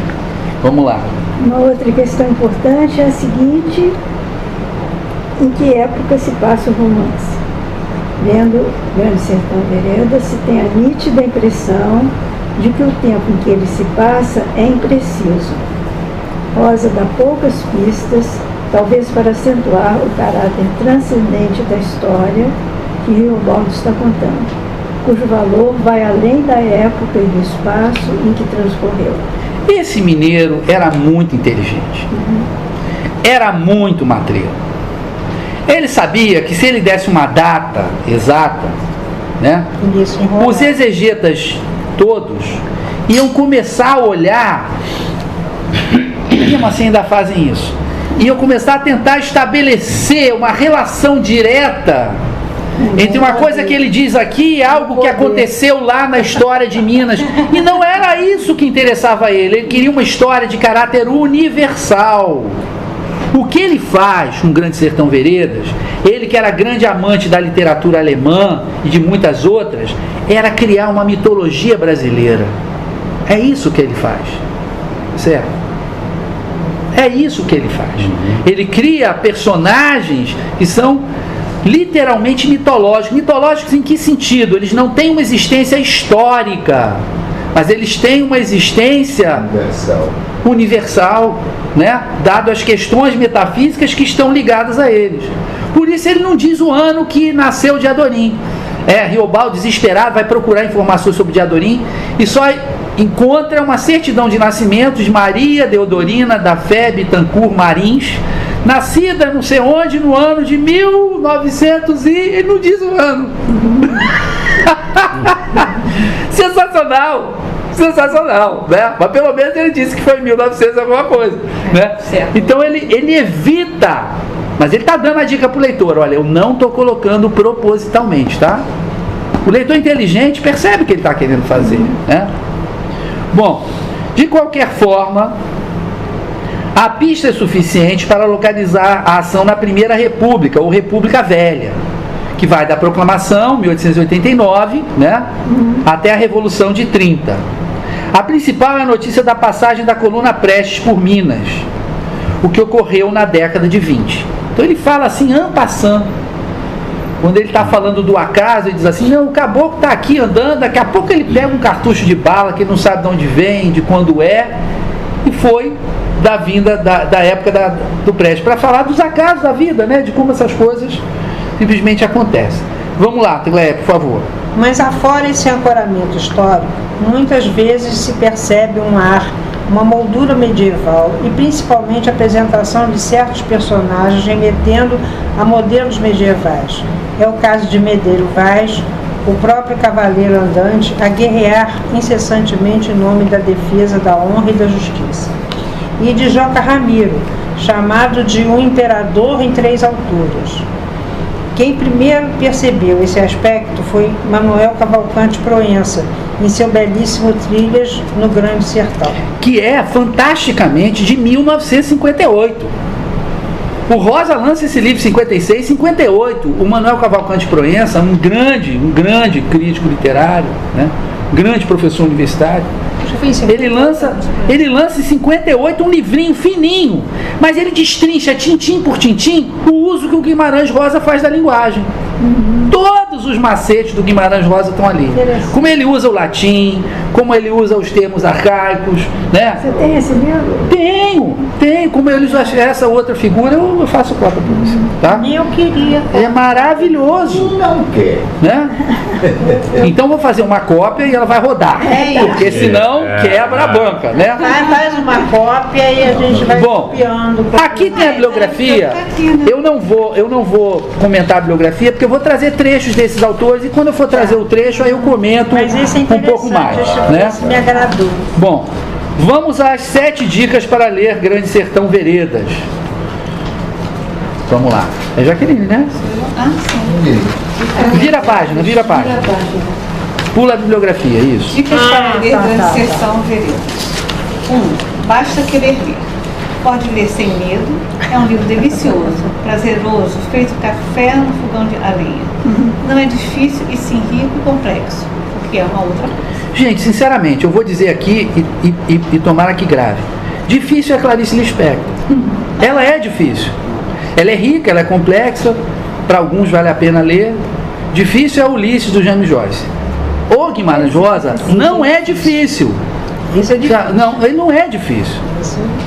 Vamos lá. Uma outra questão importante é a seguinte: em que época se passa o romance? Lendo Grande Sertão Veredas, se tem a nítida impressão de que o tempo em que ele se passa é impreciso. Rosa dá poucas pistas, talvez para acentuar o caráter transcendente da história que Riobaldo está contando, cujo valor vai além da época e do espaço em que transcorreu. Esse mineiro era muito inteligente, era muito matreiro. Ele sabia que se ele desse uma data exata, né, os exegetas todos iam começar a olhar, mesmo assim ainda fazem isso, iam começar a tentar estabelecer uma relação direta entre uma coisa que ele diz aqui e algo que aconteceu lá na história de Minas. E não era isso que interessava a ele. Ele queria uma história de caráter universal. O que ele faz com Grande Sertão Veredas, ele que era grande amante da literatura alemã e de muitas outras, era criar uma mitologia brasileira. É isso que ele faz. Certo? É isso que ele faz. Ele cria personagens que são literalmente mitológicos. Mitológicos em que sentido? Eles não têm uma existência histórica, mas eles têm uma existência universal, né? Dado as questões metafísicas que estão ligadas a eles. Por isso ele não diz o ano que nasceu Diadorim. Riobaldo, desesperado, vai procurar informações sobre Diadorim e só encontra uma certidão de nascimento de Maria Deodorina da Fé Bittencourt Marins, nascida não sei onde no ano de 1900 e ele não diz o ano. Sensacional! Sensacional, né? Mas pelo menos ele disse que foi em 1900 alguma coisa, né? Então ele evita, mas ele está dando a dica para o leitor: olha, eu não estou colocando propositalmente, tá? O leitor inteligente percebe o que ele está querendo fazer, né? Bom, De qualquer forma, a pista é suficiente para localizar a ação na Primeira República, ou República Velha, que vai da Proclamação, 1889, né, até a Revolução de 30. A principal é a notícia da passagem da coluna Prestes por Minas, o que ocorreu na década de 20. Então ele fala assim, en passant. Quando ele está falando do acaso, ele diz assim, não, o caboclo está aqui andando, daqui a pouco ele pega um cartucho de bala que ele não sabe de onde vem, de quando é, e foi da vinda da época do Prestes, para falar dos acasos da vida, né, de como essas coisas simplesmente acontecem. Vamos lá, Cleia, por favor. Mas afora esse ancoramento histórico, muitas vezes se percebe um ar, uma moldura medieval e principalmente a apresentação de certos personagens remetendo a modelos medievais. É o caso de Medeiro Vaz, o próprio cavaleiro andante, a guerrear incessantemente em nome da defesa da honra e da justiça. E de Joca Ramiro, chamado de um imperador em 3 alturas. Quem primeiro percebeu esse aspecto foi Manuel Cavalcante Proença, em seu belíssimo Trilhas no Grande Sertão. Que é, fantasticamente, de 1958. O Rosa lança esse livro em 56, 58. O Manuel Cavalcante Proença, um grande crítico literário, né? Grande professor universitário, ele lança em 58 um livrinho fininho, mas ele destrincha tintim por tintim o uso que o Guimarães Rosa faz da linguagem. Todos os macetes do Guimarães Rosa estão ali. Como ele usa o latim, como ele usa os termos arcaicos, né? Você tem esse livro? Tenho. Como ele usa essa outra figura, eu faço cópia para você, tá? E eu queria. É maravilhoso. Não quer. Né? Então vou fazer uma cópia e ela vai rodar, porque senão quebra a banca, né? Faz uma cópia e a gente vai copiando. Aqui tem a bibliografia. Eu não vou comentar a bibliografia porque eu vou trazer trechos desses autores e quando eu for trazer o trecho aí eu comento um pouco mais, né? Esse me agradou. Bom, vamos às 7 dicas para ler Grande Sertão Veredas. Vamos lá. É Jaqueline, né? Sim. Vira a página. Pula a bibliografia, isso. Dicas para ler Grande Sertão Veredas. 1. Basta querer ler. Pode ler sem medo. É um livro delicioso, prazeroso, feito café no fogão de lenha. Não é difícil e sim rico e complexo, o que é uma outra coisa. Gente, sinceramente, eu vou dizer aqui e tomara que grave. Difícil é Clarice Lispector. Ela é difícil. Ela é rica, ela é complexa, para alguns vale a pena ler. Difícil é Ulisses do James Joyce. O Guimarães Rosa não é difícil. Isso é difícil. Não, ele não é difícil.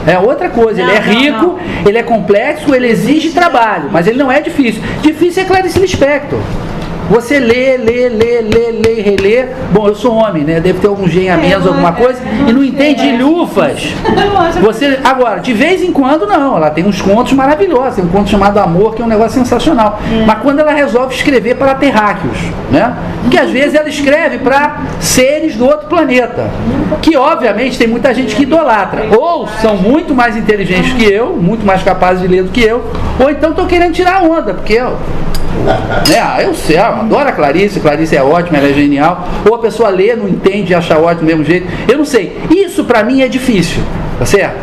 É outra coisa. Ele é rico, ele é complexo, ele exige trabalho, mas ele não é difícil. Difícil é Clarice Lispector. Você lê, relê. Bom, eu sou homem, né? Deve ter algum gênio a menos, alguma coisa, e não entende lufas. Agora, de vez em quando, não. Ela tem uns contos maravilhosos. Tem um conto chamado Amor, que é um negócio sensacional. Mas quando ela resolve escrever para terráqueos, né? Porque às vezes ela escreve para seres do outro planeta, que obviamente tem muita gente que idolatra. Ou são muito mais inteligentes que eu, muito mais capazes de ler do que eu, ou então estão querendo tirar onda, porque eu sei, eu adoro a Clarice é ótima, ela é genial. Ou a pessoa lê, não entende e acha ótimo do mesmo jeito. Eu não sei. Isso pra mim é difícil, tá certo?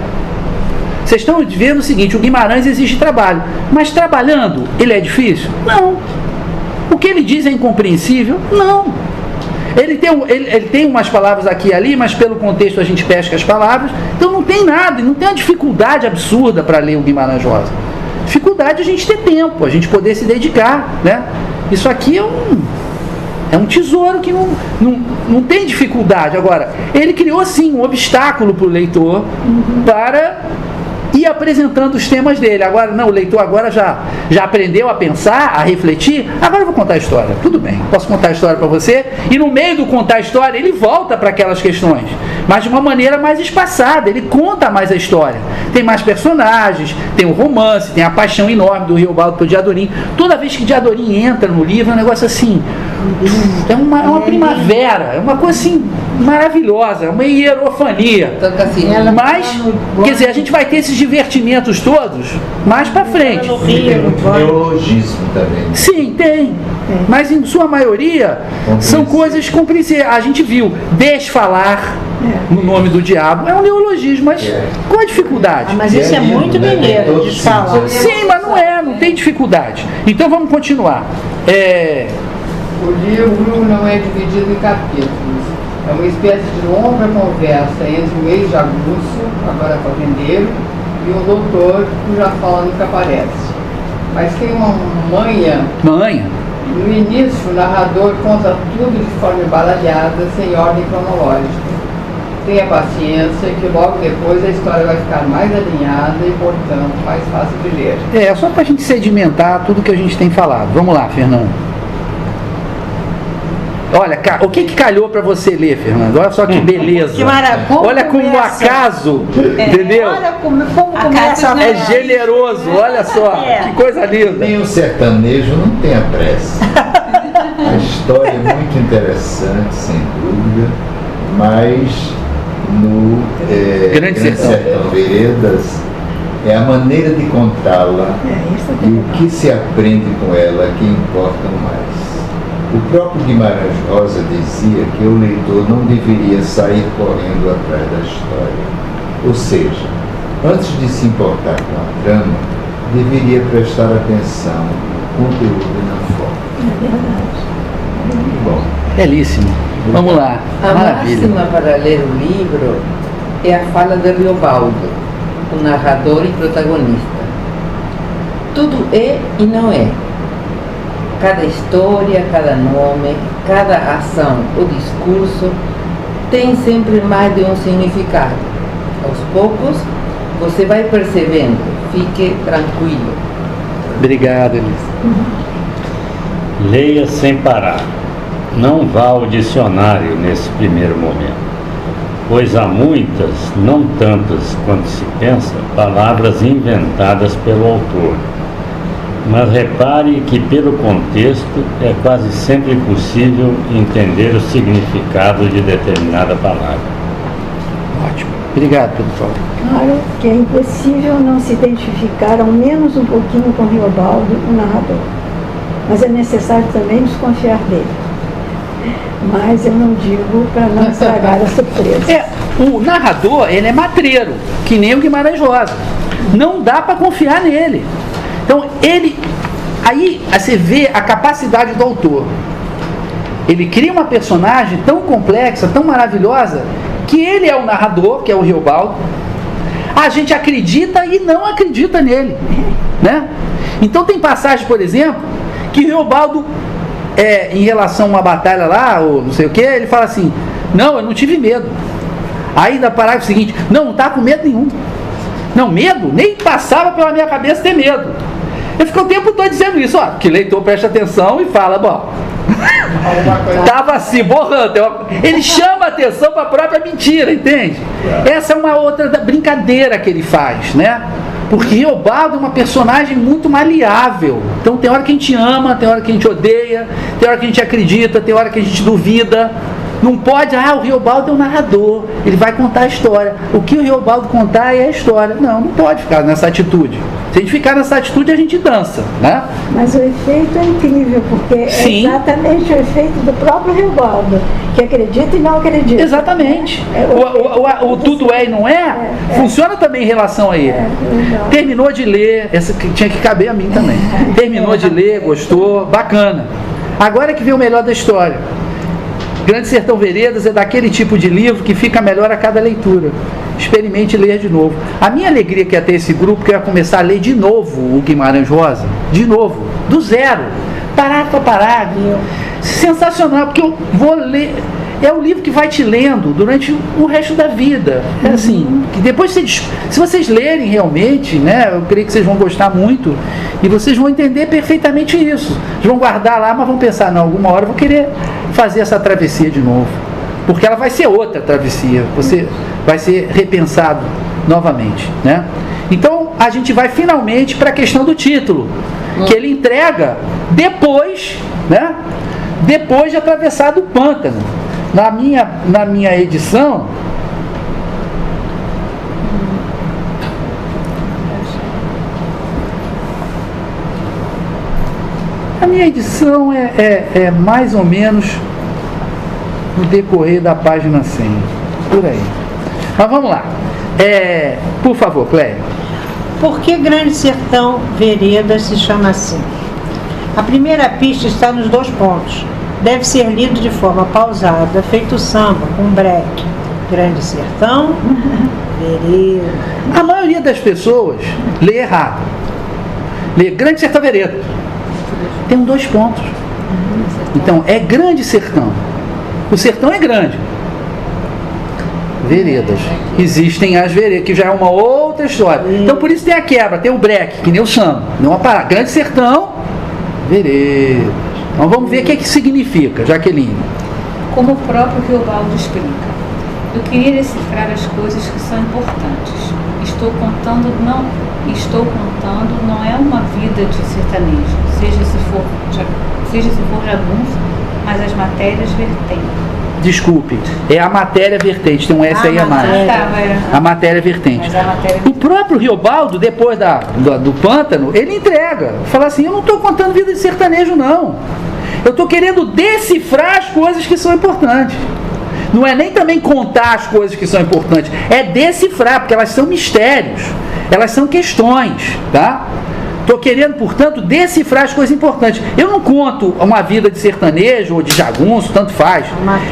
Vocês estão vendo o seguinte, o Guimarães exige trabalho, mas trabalhando, ele é difícil? Não. O que ele diz é incompreensível? Não. Ele tem umas palavras aqui e ali, mas pelo contexto a gente pesca as palavras, então não tem nada, não tem uma dificuldade absurda para ler o Guimarães Rosa. Dificuldade a gente ter tempo, a gente poder se dedicar, né? Isso aqui é um tesouro que não tem dificuldade. Agora, ele criou sim um obstáculo para o leitor para ir apresentando os temas dele. Agora, não, o leitor agora já aprendeu a pensar, a refletir. Agora eu vou contar a história. Tudo bem, posso contar a história para você. E no meio do contar a história, ele volta para aquelas questões, mas de uma maneira mais espaçada. Ele conta mais a história. Tem mais personagens, tem o romance, tem a paixão enorme do Riobaldo por Diadorim. Toda vez que Diadorim entra no livro, é um negócio assim, é uma primavera, é uma coisa assim maravilhosa, é uma hierofania. Mas, quer dizer, a gente vai ter esses divertimentos todos mais para frente. Tem muito neologismo também. Sim, tem. Mas em sua maioria são coisas compreensíveis. A gente viu desfalar, no nome do diabo. É um neologismo, mas qual a dificuldade? Mas isso é muito mineiro de falar. Sim, mas não tem dificuldade. Então vamos continuar. O livro não é dividido em capítulos. É uma espécie de longa conversa entre um ex-jagunço, agora fazendeiro, e um doutor cuja fala nunca aparece. Mas tem uma manha. No início, o narrador conta tudo de forma embaralhada, sem ordem cronológica. Tenha paciência que logo depois a história vai ficar mais alinhada e, portanto, mais fácil de ler. É só para a gente sedimentar tudo que a gente tem falado. Vamos lá, Fernando. Olha, o que calhou para você ler, Fernando? Olha só que beleza. Que maravilha. Olha como o acaso, entendeu? Olha como começa. É generoso, olha só. Que coisa linda. Nem o sertanejo não tem a pressa. A história é muito interessante, sem dúvida, mas no Grande Sertão Veredas é a maneira de contá-la e o que se aprende com ela que importa mais. O próprio Guimarães Rosa dizia que o leitor não deveria sair correndo atrás da história. Ou seja, antes de se importar com a trama, deveria prestar atenção no conteúdo e na forma. É verdade. Muito bom. Belíssimo. Vamos lá. A Maravilha. máxima para ler o livro é a fala de Riobaldo, o narrador e protagonista. Tudo é e não é. Cada história, cada nome, cada ação ou discurso tem sempre mais de um significado. Aos poucos, você vai percebendo. Fique tranquilo. Obrigado, Elisa. Leia sem parar. Não vá ao dicionário nesse primeiro momento, pois há muitas, não tantas quanto se pensa, palavras inventadas pelo autor. Mas repare que, pelo contexto, é quase sempre possível entender o significado de determinada palavra. Ótimo. Obrigado, doutor. Claro que é impossível não se identificar ao menos um pouquinho com Riobaldo, o narrador. Mas é necessário também desconfiar dele. Mas eu não digo para não estragar a surpresa. O narrador, ele é matreiro, que nem o Guimarães Rosa. Não dá para confiar nele. Então, aí você vê a capacidade do autor. Ele cria uma personagem tão complexa, tão maravilhosa, que ele é o narrador, que é o Riobaldo. A gente acredita e não acredita nele, né? Então tem passagem, por exemplo, que o Riobaldo, em relação a uma batalha lá, ou não sei o que, ele fala assim: não, eu não tive medo. Aí na parágrafo seguinte: não tá com medo nenhum. Não, medo? Nem passava pela minha cabeça ter medo. Eu fico o tempo todo dizendo isso, ó, que leitor presta atenção e fala, bom, tava assim, borrando. Ele chama a atenção para a própria mentira, entende? Essa é uma outra brincadeira que ele faz, né? Porque Riobaldo é uma personagem muito maleável. Então tem hora que a gente ama, tem hora que a gente odeia, tem hora que a gente acredita, tem hora que a gente duvida. Não pode, o Riobaldo é um narrador, ele vai contar a história. O que o Riobaldo contar é a história. Não pode ficar nessa atitude. Se a gente ficar nessa atitude, a gente dança, né? Mas o efeito é incrível, porque Sim. É exatamente o efeito do próprio Riobaldo, que acredita e não acredita. Exatamente. O tudo é e não é, funciona também em relação a ele. Terminou de ler, essa que tinha que caber a mim também. Terminou de ler, gostou, bacana. Agora é que vem o melhor da história. Grande Sertão Veredas é daquele tipo de livro que fica melhor a cada leitura. Experimente ler de novo. A minha alegria que é ter esse grupo, que eu ia começar a ler de novo o Guimarães Rosa, de novo, do zero, parágrafo para parágrafo. Sensacional, porque eu vou ler. É o livro que vai te lendo durante o resto da vida. É assim, que depois se vocês lerem realmente, né, eu creio que vocês vão gostar muito e vocês vão entender perfeitamente isso. Vocês vão guardar lá, mas vão pensar, não, alguma hora eu vou querer fazer essa travessia de novo. Porque ela vai ser outra travessia, você vai ser repensado novamente, né? Então, a gente vai finalmente para a questão do título, que ele entrega depois, né? Depois de atravessar o pântano. Na minha edição, a minha edição é mais ou menos no decorrer da página 100. por aí. Mas vamos lá. Por favor, Cléia. Por que Grande Sertão Veredas se chama assim? A primeira pista está nos 2 pontos. Deve ser lido de forma pausada, feito samba, com breque. Grande Sertão Veredas. A maioria das pessoas lê errado. Lê Grande Sertão Veredas. Tem 2 pontos. Então, é Grande Sertão. O sertão é grande. Veredas. Existem as veredas, que já é uma outra história. Então, por isso tem a quebra, tem o breque, que nem o samba. Não uma parada. Grande Sertão, veredas. Então, vamos ver o que significa, Jaqueline. Como o próprio Riobaldo explica, eu queria decifrar as coisas que são importantes. Estou contando não é uma vida de sertanejo, seja se for jagunço, mas as matérias vertentes. Desculpe, é a matéria vertente, tem um S aí a mais. A matéria vertente. O próprio Riobaldo, depois do pântano, ele entrega. Fala assim, eu não estou contando vida de sertanejo, não. Eu estou querendo decifrar as coisas que são importantes. Não é nem também contar as coisas que são importantes, é decifrar, porque elas são mistérios, elas são questões, tá? Estou querendo, portanto, decifrar as coisas importantes. Eu não conto uma vida de sertanejo ou de jagunço, tanto faz.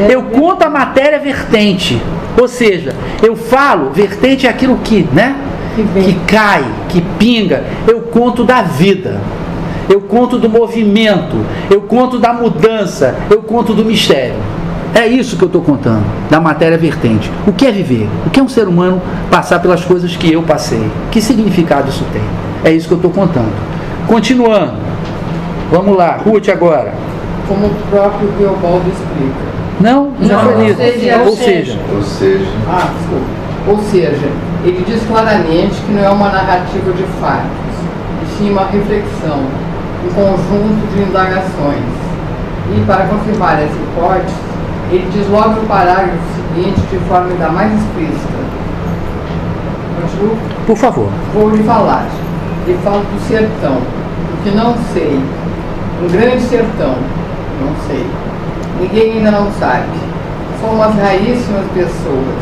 Eu conto a matéria vertente. Ou seja, eu falo, vertente é aquilo que, né? Que cai, que pinga. Eu conto da vida. Eu conto do movimento. Eu conto da mudança. Eu conto do mistério. É isso que eu estou contando, da matéria vertente. O que é viver? O que é um ser humano passar pelas coisas que eu passei? Que significado isso tem? É isso que eu estou contando. Continuando. Vamos lá, Ruth agora. Como o próprio Riobaldo explica. Não, já foi lido. Ou seja. Desculpa. Ou seja, ele diz claramente que não é uma narrativa de fatos, e sim uma reflexão, um conjunto de indagações. E para confirmar essa hipótese, ele diz logo no parágrafo seguinte de forma ainda mais explícita. Continua? Por favor. Vou lhe falar. Ele fala do sertão, o que não sei. Um grande sertão, não sei. Ninguém ainda não sabe. São umas raríssimas pessoas.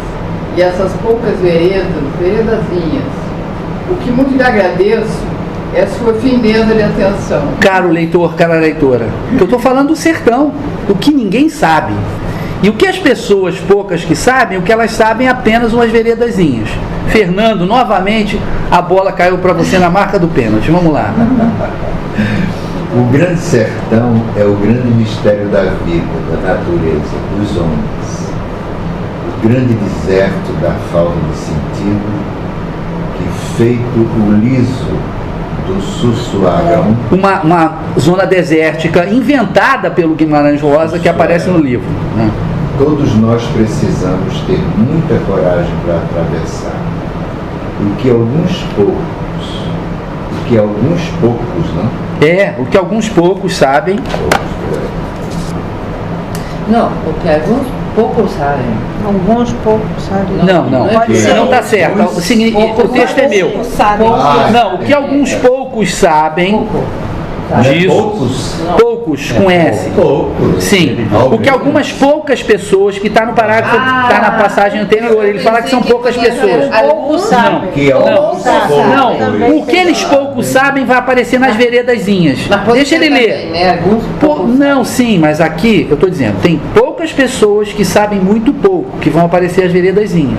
E essas poucas veredazinhas. O que muito lhe agradeço é a sua fineza de atenção. Caro leitor, cara leitora, eu estou falando do sertão, o que ninguém sabe. E o que as pessoas poucas que sabem, o que elas sabem é apenas umas veredazinhas. Fernando, novamente, a bola caiu para você na marca do pênalti. Vamos lá. O grande sertão é o grande mistério da vida, da natureza, dos homens. O grande deserto da falta de sentido, que feito o liso do sussuarão. Uma zona desértica inventada pelo Guimarães Rosa, que aparece no livro. Todos nós precisamos ter muita coragem para atravessar. O que alguns poucos, não? O que alguns poucos sabem. Não, o que alguns poucos sabem. Alguns poucos sabem. Não está certo. O texto é meu. Não, o que alguns poucos sabem. Poucos com S. Sim. O que algumas poucas pessoas, que está no parágrafo, está na passagem anterior, ele fala que são poucas pessoas. Poucos sabem. Não. O que eles poucos sabem vai aparecer nas veredazinhas. Deixa ele ler. Não, sim, mas aqui eu estou dizendo, tem poucas pessoas que sabem muito pouco, que vão aparecer as veredazinhas.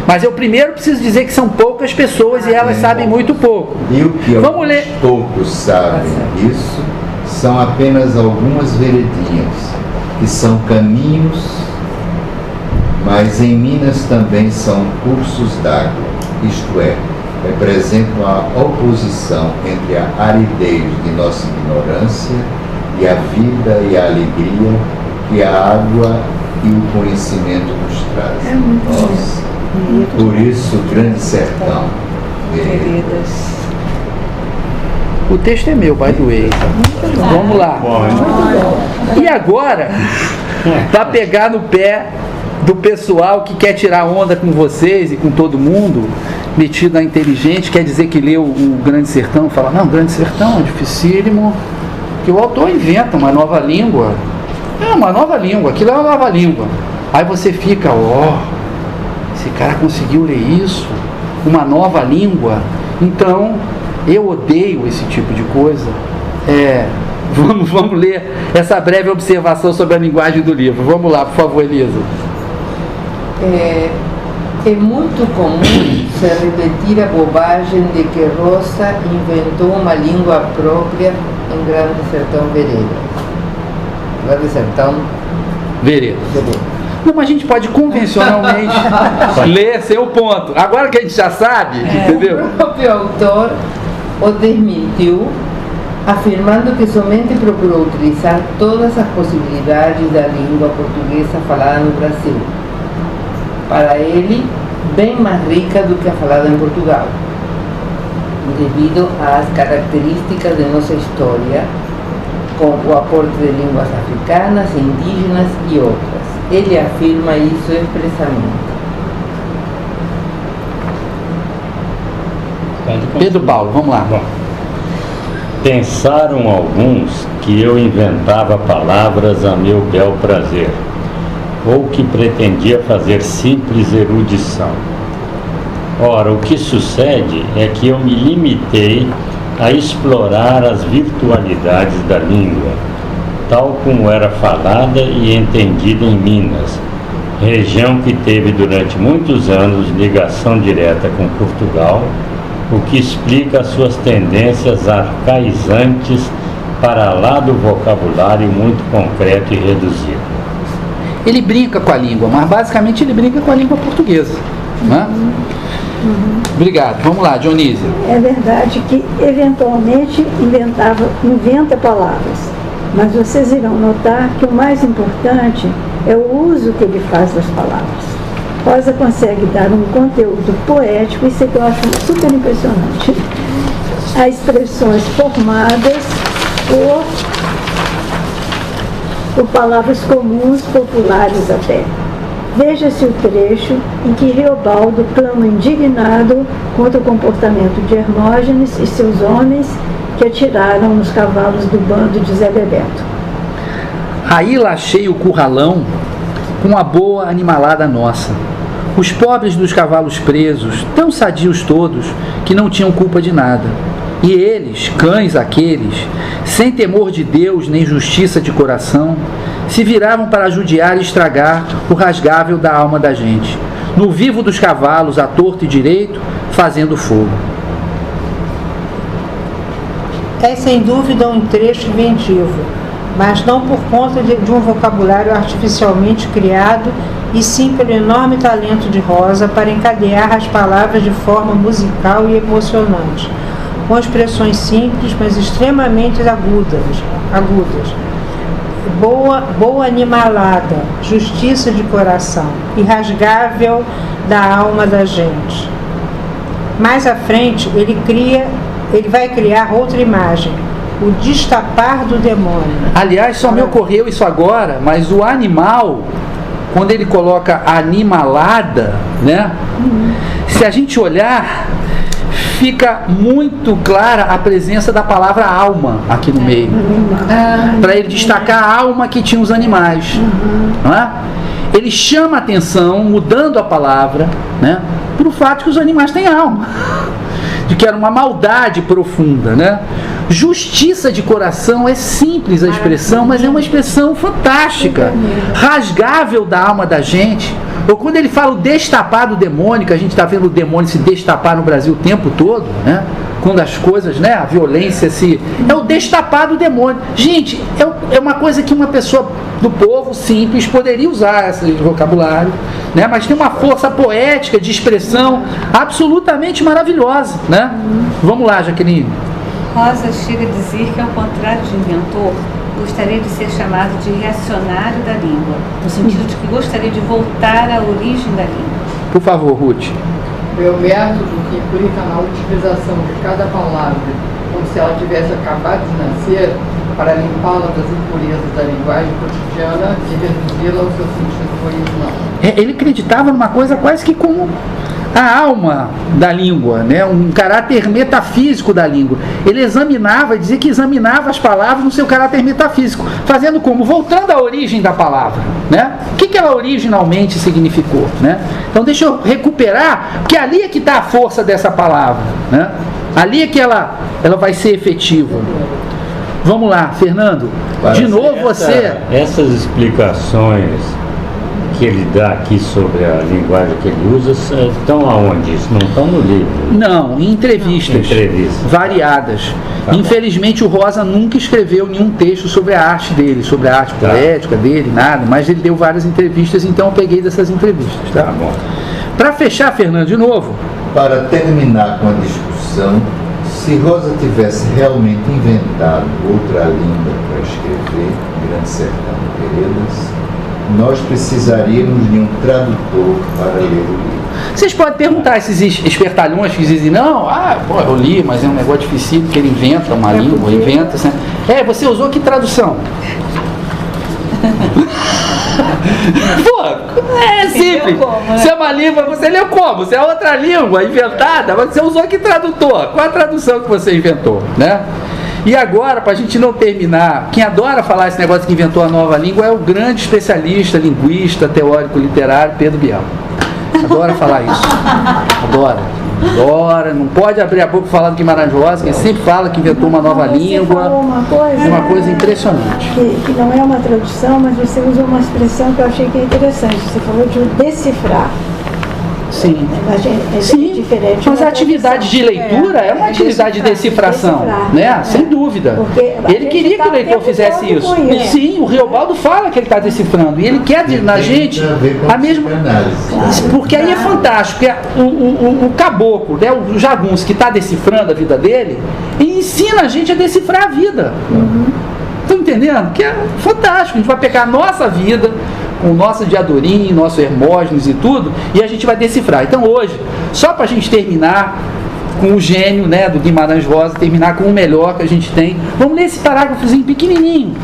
Mas eu primeiro preciso dizer que são poucas pessoas e elas sabem muito pouco. E o que poucos sabem disso são apenas algumas veredinhas, que são caminhos, mas em Minas também são cursos d'água, isto é, representam a oposição entre a aridez de nossa ignorância e a vida e a alegria que a água e o conhecimento nos trazem. Por isso, grande sertão, veredas. O texto é meu, by the way. Vamos lá. E agora, para pegar no pé do pessoal que quer tirar onda com vocês e com todo mundo, metido a inteligente, quer dizer que leu o Grande Sertão, fala, não, Grande Sertão é dificílimo, que o autor inventa uma nova língua. É uma nova língua, aquilo é uma nova língua. Aí você fica, esse cara conseguiu ler isso, uma nova língua, então eu odeio esse tipo de coisa. Vamos ler essa breve observação sobre a linguagem do livro. Vamos lá, por favor, Elisa. É muito comum se repetir a bobagem de que Rosa inventou uma língua própria em Grande Sertão Veredas. Grande Sertão Veredas. Não, mas a gente pode convencionalmente ler sem o ponto. Agora que a gente já sabe, entendeu? O próprio autor o desmentiu, afirmando que somente procurou utilizar todas as possibilidades da língua portuguesa falada no Brasil. Para ele, bem mais rica do que a falada em Portugal, devido às características de nossa história, com o aporte de línguas africanas, indígenas e outras. Ele afirma isso expressamente. Pedro Paulo, vamos lá. Bom, pensaram alguns que eu inventava palavras a meu bel prazer, ou que pretendia fazer simples erudição. Ora, o que sucede é que eu me limitei a explorar as virtualidades da língua, tal como era falada e entendida em Minas, região que teve durante muitos anos ligação direta com Portugal, o que explica as suas tendências arcaizantes para lá do vocabulário muito concreto e reduzido. Ele brinca com a língua, mas basicamente ele brinca com a língua portuguesa, né? Obrigado. Vamos lá, Dionísio. É verdade que eventualmente inventa palavras, mas vocês irão notar que o mais importante é o uso que ele faz das palavras. Rosa consegue dar um conteúdo poético, isso é que eu acho super impressionante, a expressões formadas por palavras comuns, populares até. Veja-se o trecho em que Riobaldo clama indignado contra o comportamento de Hermógenes e seus homens que atiraram nos cavalos do bando de Zé Bebeto. Aí lá achei o curralão com uma boa animalada nossa. Os pobres dos cavalos presos, tão sadios todos, que não tinham culpa de nada. E eles, cães aqueles, sem temor de Deus nem justiça de coração, se viravam para judiar e estragar o rasgável da alma da gente, no vivo dos cavalos, a torto e direito, fazendo fogo. É sem dúvida um trecho inventivo, mas não por conta de um vocabulário artificialmente criado, e sim pelo enorme talento de Rosa para encadear as palavras de forma musical e emocionante, com expressões simples, mas extremamente agudas. Boa animalada, justiça de coração, irrasgável da alma da gente. Mais à frente, ele vai criar outra imagem, o destapar do demônio. Aliás, só me ocorreu isso agora, mas o animal, quando ele coloca animalada, né? Se a gente olhar, fica muito clara a presença da palavra alma aqui no meio, para ele destacar a alma que tinha os animais, não é? Ele chama a atenção, mudando a palavra, né, para o fato que os animais têm alma, de que era uma maldade profunda, né? Justiça de coração é simples a expressão, mas é uma expressão fantástica, rasgável da alma da gente. Ou quando ele fala o destapar do demônio, que a gente está vendo o demônio se destapar no Brasil o tempo todo, né? Quando as coisas, né, a violência é o destapar do demônio. Gente, é uma coisa que uma pessoa do povo simples poderia usar esse vocabulário, né? Mas tem uma força poética de expressão absolutamente maravilhosa, né? Vamos lá, Jaqueline. Rosa chega a dizer que, ao contrário de inventor, gostaria de ser chamado de reacionário da língua, no sentido de que gostaria de voltar à origem da língua. Por favor, Ruth. Meu método que implica na utilização de cada palavra como se ela tivesse acabado de nascer para limpá-la das impurezas da linguagem cotidiana e reduzi-la ao seu sentido original. Ele acreditava numa coisa quase que como a alma da língua, né? Um caráter metafísico da língua. Ele examinava, dizia que examinava as palavras no seu caráter metafísico, fazendo como? Voltando à origem da palavra, né? O que ela originalmente significou, né? Então deixa eu recuperar, porque ali é que está a força dessa palavra, né? Ali é que ela vai ser efetiva. Vamos lá, Fernando. De novo você... Essas explicações que ele dá aqui sobre a linguagem que ele usa estão aonde? Isso não estão no livro? Não, em entrevistas variadas. Tá. Infelizmente o Rosa nunca escreveu nenhum texto sobre a arte dele, sobre a arte poética dele, nada, mas ele deu várias entrevistas, então eu peguei dessas entrevistas. Tá bom. Para fechar, Fernando, de novo. Para terminar com a discussão, se Rosa tivesse realmente inventado outra língua para escrever Grande Sertão Veredas, nós precisaríamos de um tradutor para ler o livro. Vocês podem perguntar a esses espertalhões que dizem, não, eu li, mas é um negócio difícil, porque ele inventa uma língua, inventa... Assim. Você usou que tradução? Pô, é simples. Se é uma língua, você leu como? Se é outra língua inventada, você usou que tradutor? Qual a tradução que você inventou, né? E agora, para a gente não terminar, quem adora falar esse negócio que inventou a nova língua é o grande especialista, linguista, teórico literário, Pedro Bial. Adora falar isso. Adora. Não pode abrir a boca e falar do Guimarães Rosa, que ele sempre fala que inventou uma nova língua. Uma coisa impressionante. Que não é uma tradução, mas você usou uma expressão que eu achei que é interessante. Você falou de decifrar. Sim. Sim, diferente, mas a atividade de leitura é uma atividade de decifração, né? Sem dúvida. Ele queria que o leitor fizesse isso. Sim, o Riobaldo fala que ele está decifrando. E ele quer na gente a mesma. Porque aí é fantástico. O caboclo, né, o jagunço que está decifrando a vida dele, ele ensina a gente a decifrar a vida. Estão entendendo? Que é fantástico. A gente vai pegar a nossa vida, com o nosso Diadorim, nosso Hermógenes e tudo, e a gente vai decifrar. Então hoje, só para a gente terminar com o gênio, né, do Guimarães Rosa, terminar com o melhor que a gente tem, vamos ler esse parágrafozinho pequenininho,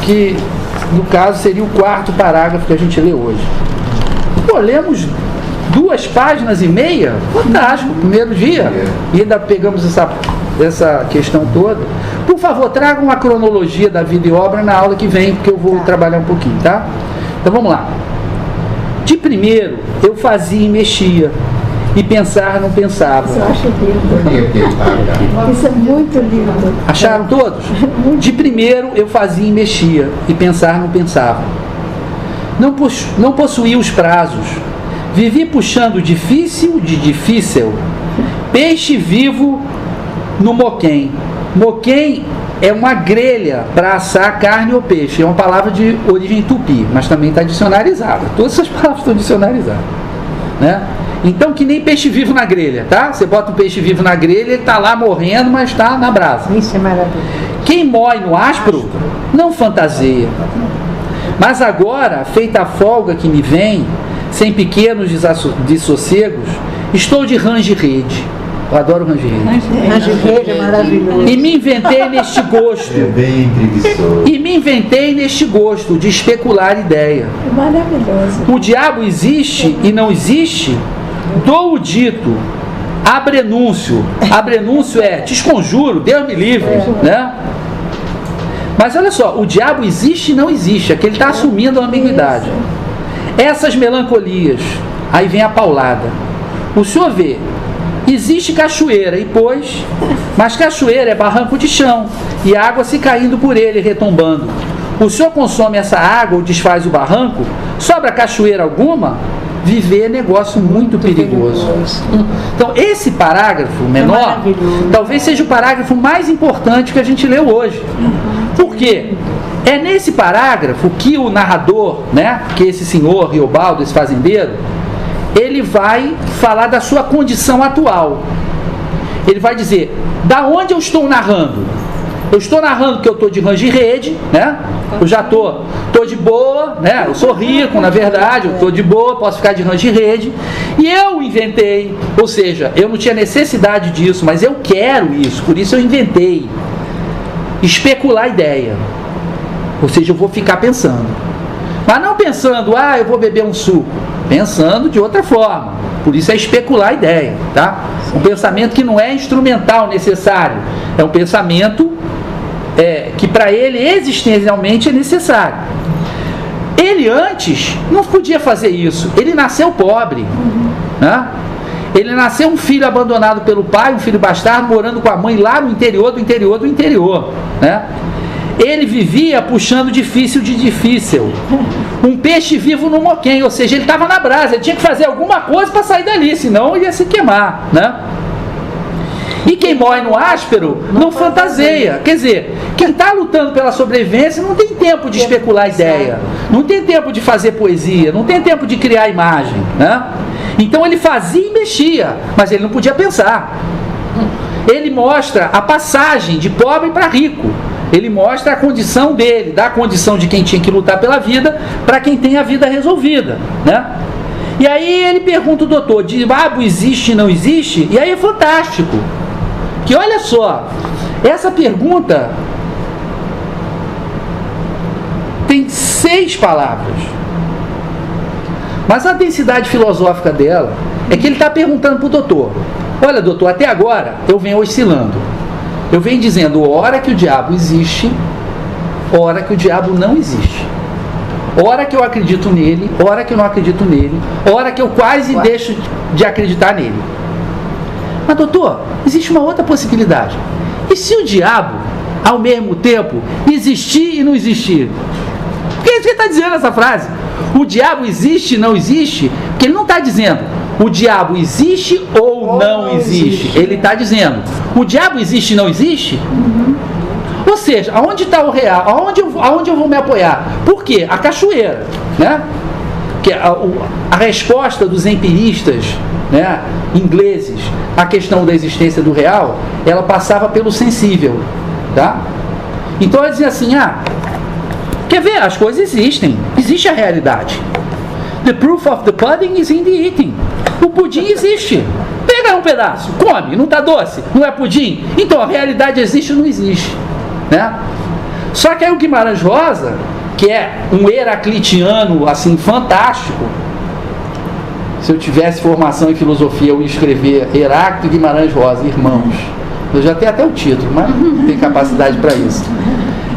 que no caso seria o 4º parágrafo que a gente lê hoje. Pô, lemos 2 páginas e meia, fantástico, primeiro dia, e ainda pegamos essa questão toda. Por favor, traga uma cronologia da vida e obra na aula que vem, porque eu vou trabalhar um pouquinho, tá? Então vamos lá. De primeiro, eu fazia e mexia, e pensar não pensava. Isso eu acho lindo. Isso é muito lindo. Acharam todos? De primeiro, eu fazia e mexia, e pensar não pensava. Não possuía os prazos. Vivi puxando difícil de difícil. Peixe vivo no moquém. Moquém é uma grelha para assar carne ou peixe. É uma palavra de origem tupi, mas também está dicionarizada. Todas essas palavras estão dicionarizadas, né? Então, que nem peixe vivo na grelha, tá? Você bota um peixe vivo na grelha, ele está lá morrendo, mas está na brasa. Isso é maravilhoso. Quem mói no áspero, não fantaseia. Mas agora, feita a folga que me vem, sem pequenos dessossegos, estou de range-rede. Eu adoro range-rede. Range-rede é maravilhoso. E me inventei neste gosto. É bem preguiçoso. E me inventei neste gosto de especular ideia. É maravilhoso. O diabo existe e não existe? Dou o dito. Abrenúncio. Abrenúncio é desconjuro, Deus me livre, né? Mas olha só, o diabo existe e não existe. Aqui ele está assumindo a ambiguidade. Essas melancolias. Aí vem a paulada. O senhor vê. Existe cachoeira, mas cachoeira é barranco de chão, e água se caindo por ele, retombando. O senhor consome essa água ou desfaz o barranco? Sobra cachoeira alguma? Viver é negócio muito perigoso. Então, esse parágrafo menor, talvez seja o parágrafo mais importante que a gente leu hoje. Por quê? É nesse parágrafo que o narrador, né, que esse senhor Riobaldo, esse fazendeiro, ele vai falar da sua condição atual. Ele vai dizer, da onde eu estou narrando? Eu estou narrando que eu estou de range-rede, né? Eu já estou tô de boa, né? Eu sou rico, na verdade, eu tô de boa, posso ficar de rancho de rede. E eu inventei, ou seja, eu não tinha necessidade disso, mas eu quero isso, por isso eu inventei. Especular a ideia. Ou seja, eu vou ficar pensando. Mas não pensando, eu vou beber um suco. Pensando de outra forma. Por isso é especular a ideia, tá? Um pensamento que não é instrumental necessário. É um pensamento que para ele existencialmente é necessário. Ele antes não podia fazer isso. Ele nasceu pobre, né? Ele nasceu um filho abandonado pelo pai, um filho bastardo, morando com a mãe lá no interior do interior do interior, né? Ele vivia puxando difícil de difícil. Um peixe vivo no moquém, ou seja, ele estava na brasa, ele tinha que fazer alguma coisa para sair dali, senão ia se queimar, né? E quem morre no áspero não fantaseia. Quer dizer, quem está lutando pela sobrevivência não tem tempo de especular ideia, não tem tempo de fazer poesia, não tem tempo de criar imagem, né? Então ele fazia e mexia, mas ele não podia pensar. Ele mostra a passagem de pobre para rico. Ele mostra a condição dele, da condição de quem tinha que lutar pela vida para quem tem a vida resolvida, né? E aí ele pergunta ao doutor, diabo existe e não existe? E aí é fantástico. Que olha só, essa pergunta tem 6 palavras. Mas a densidade filosófica dela é que ele está perguntando para o doutor, olha doutor, até agora eu venho oscilando. Eu venho dizendo, hora que o diabo existe, hora que o diabo não existe. Hora que eu acredito nele, hora que eu não acredito nele, hora que eu quase deixo de acreditar nele. Mas doutor, existe uma outra possibilidade. E se o diabo, ao mesmo tempo, existir e não existir? Por que você está dizendo essa frase? O diabo existe e não existe? Porque ele não está dizendo o diabo existe ou não existe. Ele está dizendo o diabo existe e não existe? Ou seja, aonde está o real? Aonde eu vou me apoiar? Por quê? A cachoeira, né? Que a resposta dos empiristas, né, ingleses à questão da existência do real, ela passava pelo sensível, tá? Então ela dizia assim, quer ver? As coisas existem, existe a realidade. The proof of the pudding is in the eating. O pudim existe. Pega um pedaço, come, não está doce, não é pudim. Então a realidade existe ou não existe, né? Só que aí o Guimarães Rosa, que é um heraclitiano assim fantástico, se eu tivesse formação em filosofia eu ia escrever Heráclito e Guimarães Rosa, irmãos. Eu já tenho até o título, mas não tenho capacidade para isso.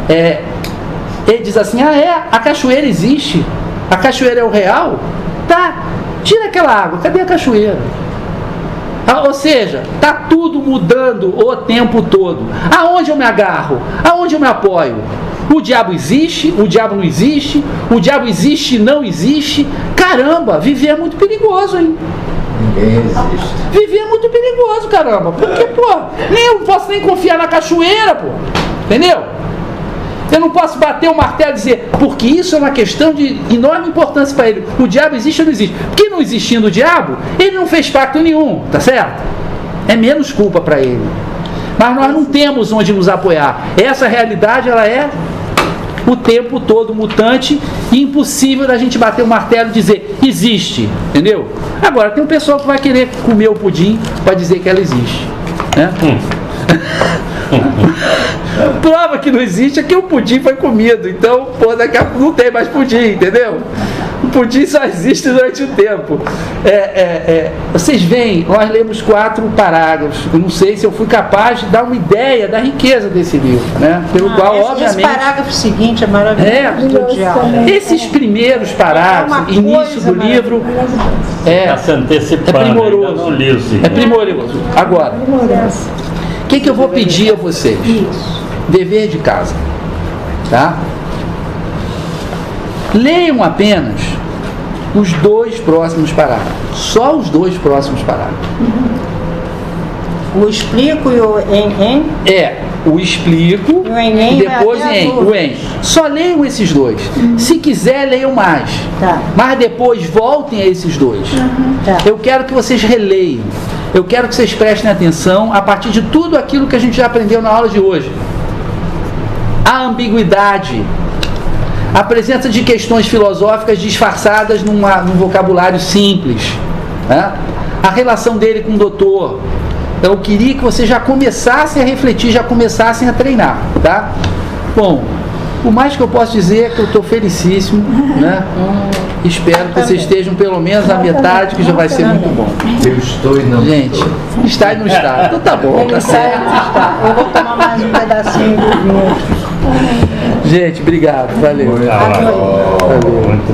Ele diz assim, a cachoeira existe, a cachoeira é o real? Tá, tira aquela água, cadê a cachoeira? Ou seja, está tudo mudando o tempo todo. Aonde eu me agarro? Aonde eu me apoio? O diabo existe? O diabo não existe? O diabo existe e não existe? Caramba, viver é muito perigoso, hein? Ninguém existe. Viver é muito perigoso, caramba. Porque, eu não posso nem confiar na cachoeira, entendeu? Eu não posso bater o martelo e dizer, porque isso é uma questão de enorme importância para ele. O diabo existe ou não existe? Porque não existindo o diabo, ele não fez pacto nenhum, tá certo? É menos culpa para ele. Mas nós não temos onde nos apoiar. Essa realidade, ela é o tempo todo mutante e impossível da gente bater o martelo e dizer, existe, entendeu? Agora, tem um pessoal que vai querer comer o pudim para dizer que ela existe, né? Prova que não existe é que o pudim foi comido. Então, daqui a pouco não tem mais pudim, entendeu? O pudim só existe durante o tempo. Vocês veem, nós lemos 4 parágrafos. Eu não sei se eu fui capaz de dar uma ideia da riqueza desse livro, né? Pelo qual, obviamente... Esse parágrafo seguinte é maravilhoso. Esses primeiros parágrafos, início do livro... Está se antecipando, é primoroso. Não li o seguinte. É primoroso. Agora, o que eu vou pedir a vocês? Dever de casa, tá? Leiam apenas os 2 próximos parágrafos. Só os 2 próximos parágrafos. O explico e o em? O explico e depois o em. Só leiam esses 2. Se quiser, leiam mais. Tá. Mas depois voltem a esses 2. Tá. Eu quero que vocês releiam. Eu quero que vocês prestem atenção a partir de tudo aquilo que a gente já aprendeu na aula de hoje. A ambiguidade, A presença de questões filosóficas disfarçadas num vocabulário simples, né? A relação dele com o doutor. Então, eu queria que vocês já começassem a refletir, já começassem a treinar, tá? Bom, o mais que eu posso dizer é que eu estou felicíssimo, né? Espero que vocês estejam pelo menos na metade, que já vai ser muito bom. Eu estou e não Gente, estou. está e não está. Então tá bom. Ele sai e não está. Eu vou tomar mais um pedacinho do vinho. Gente, obrigado. Valeu. Muito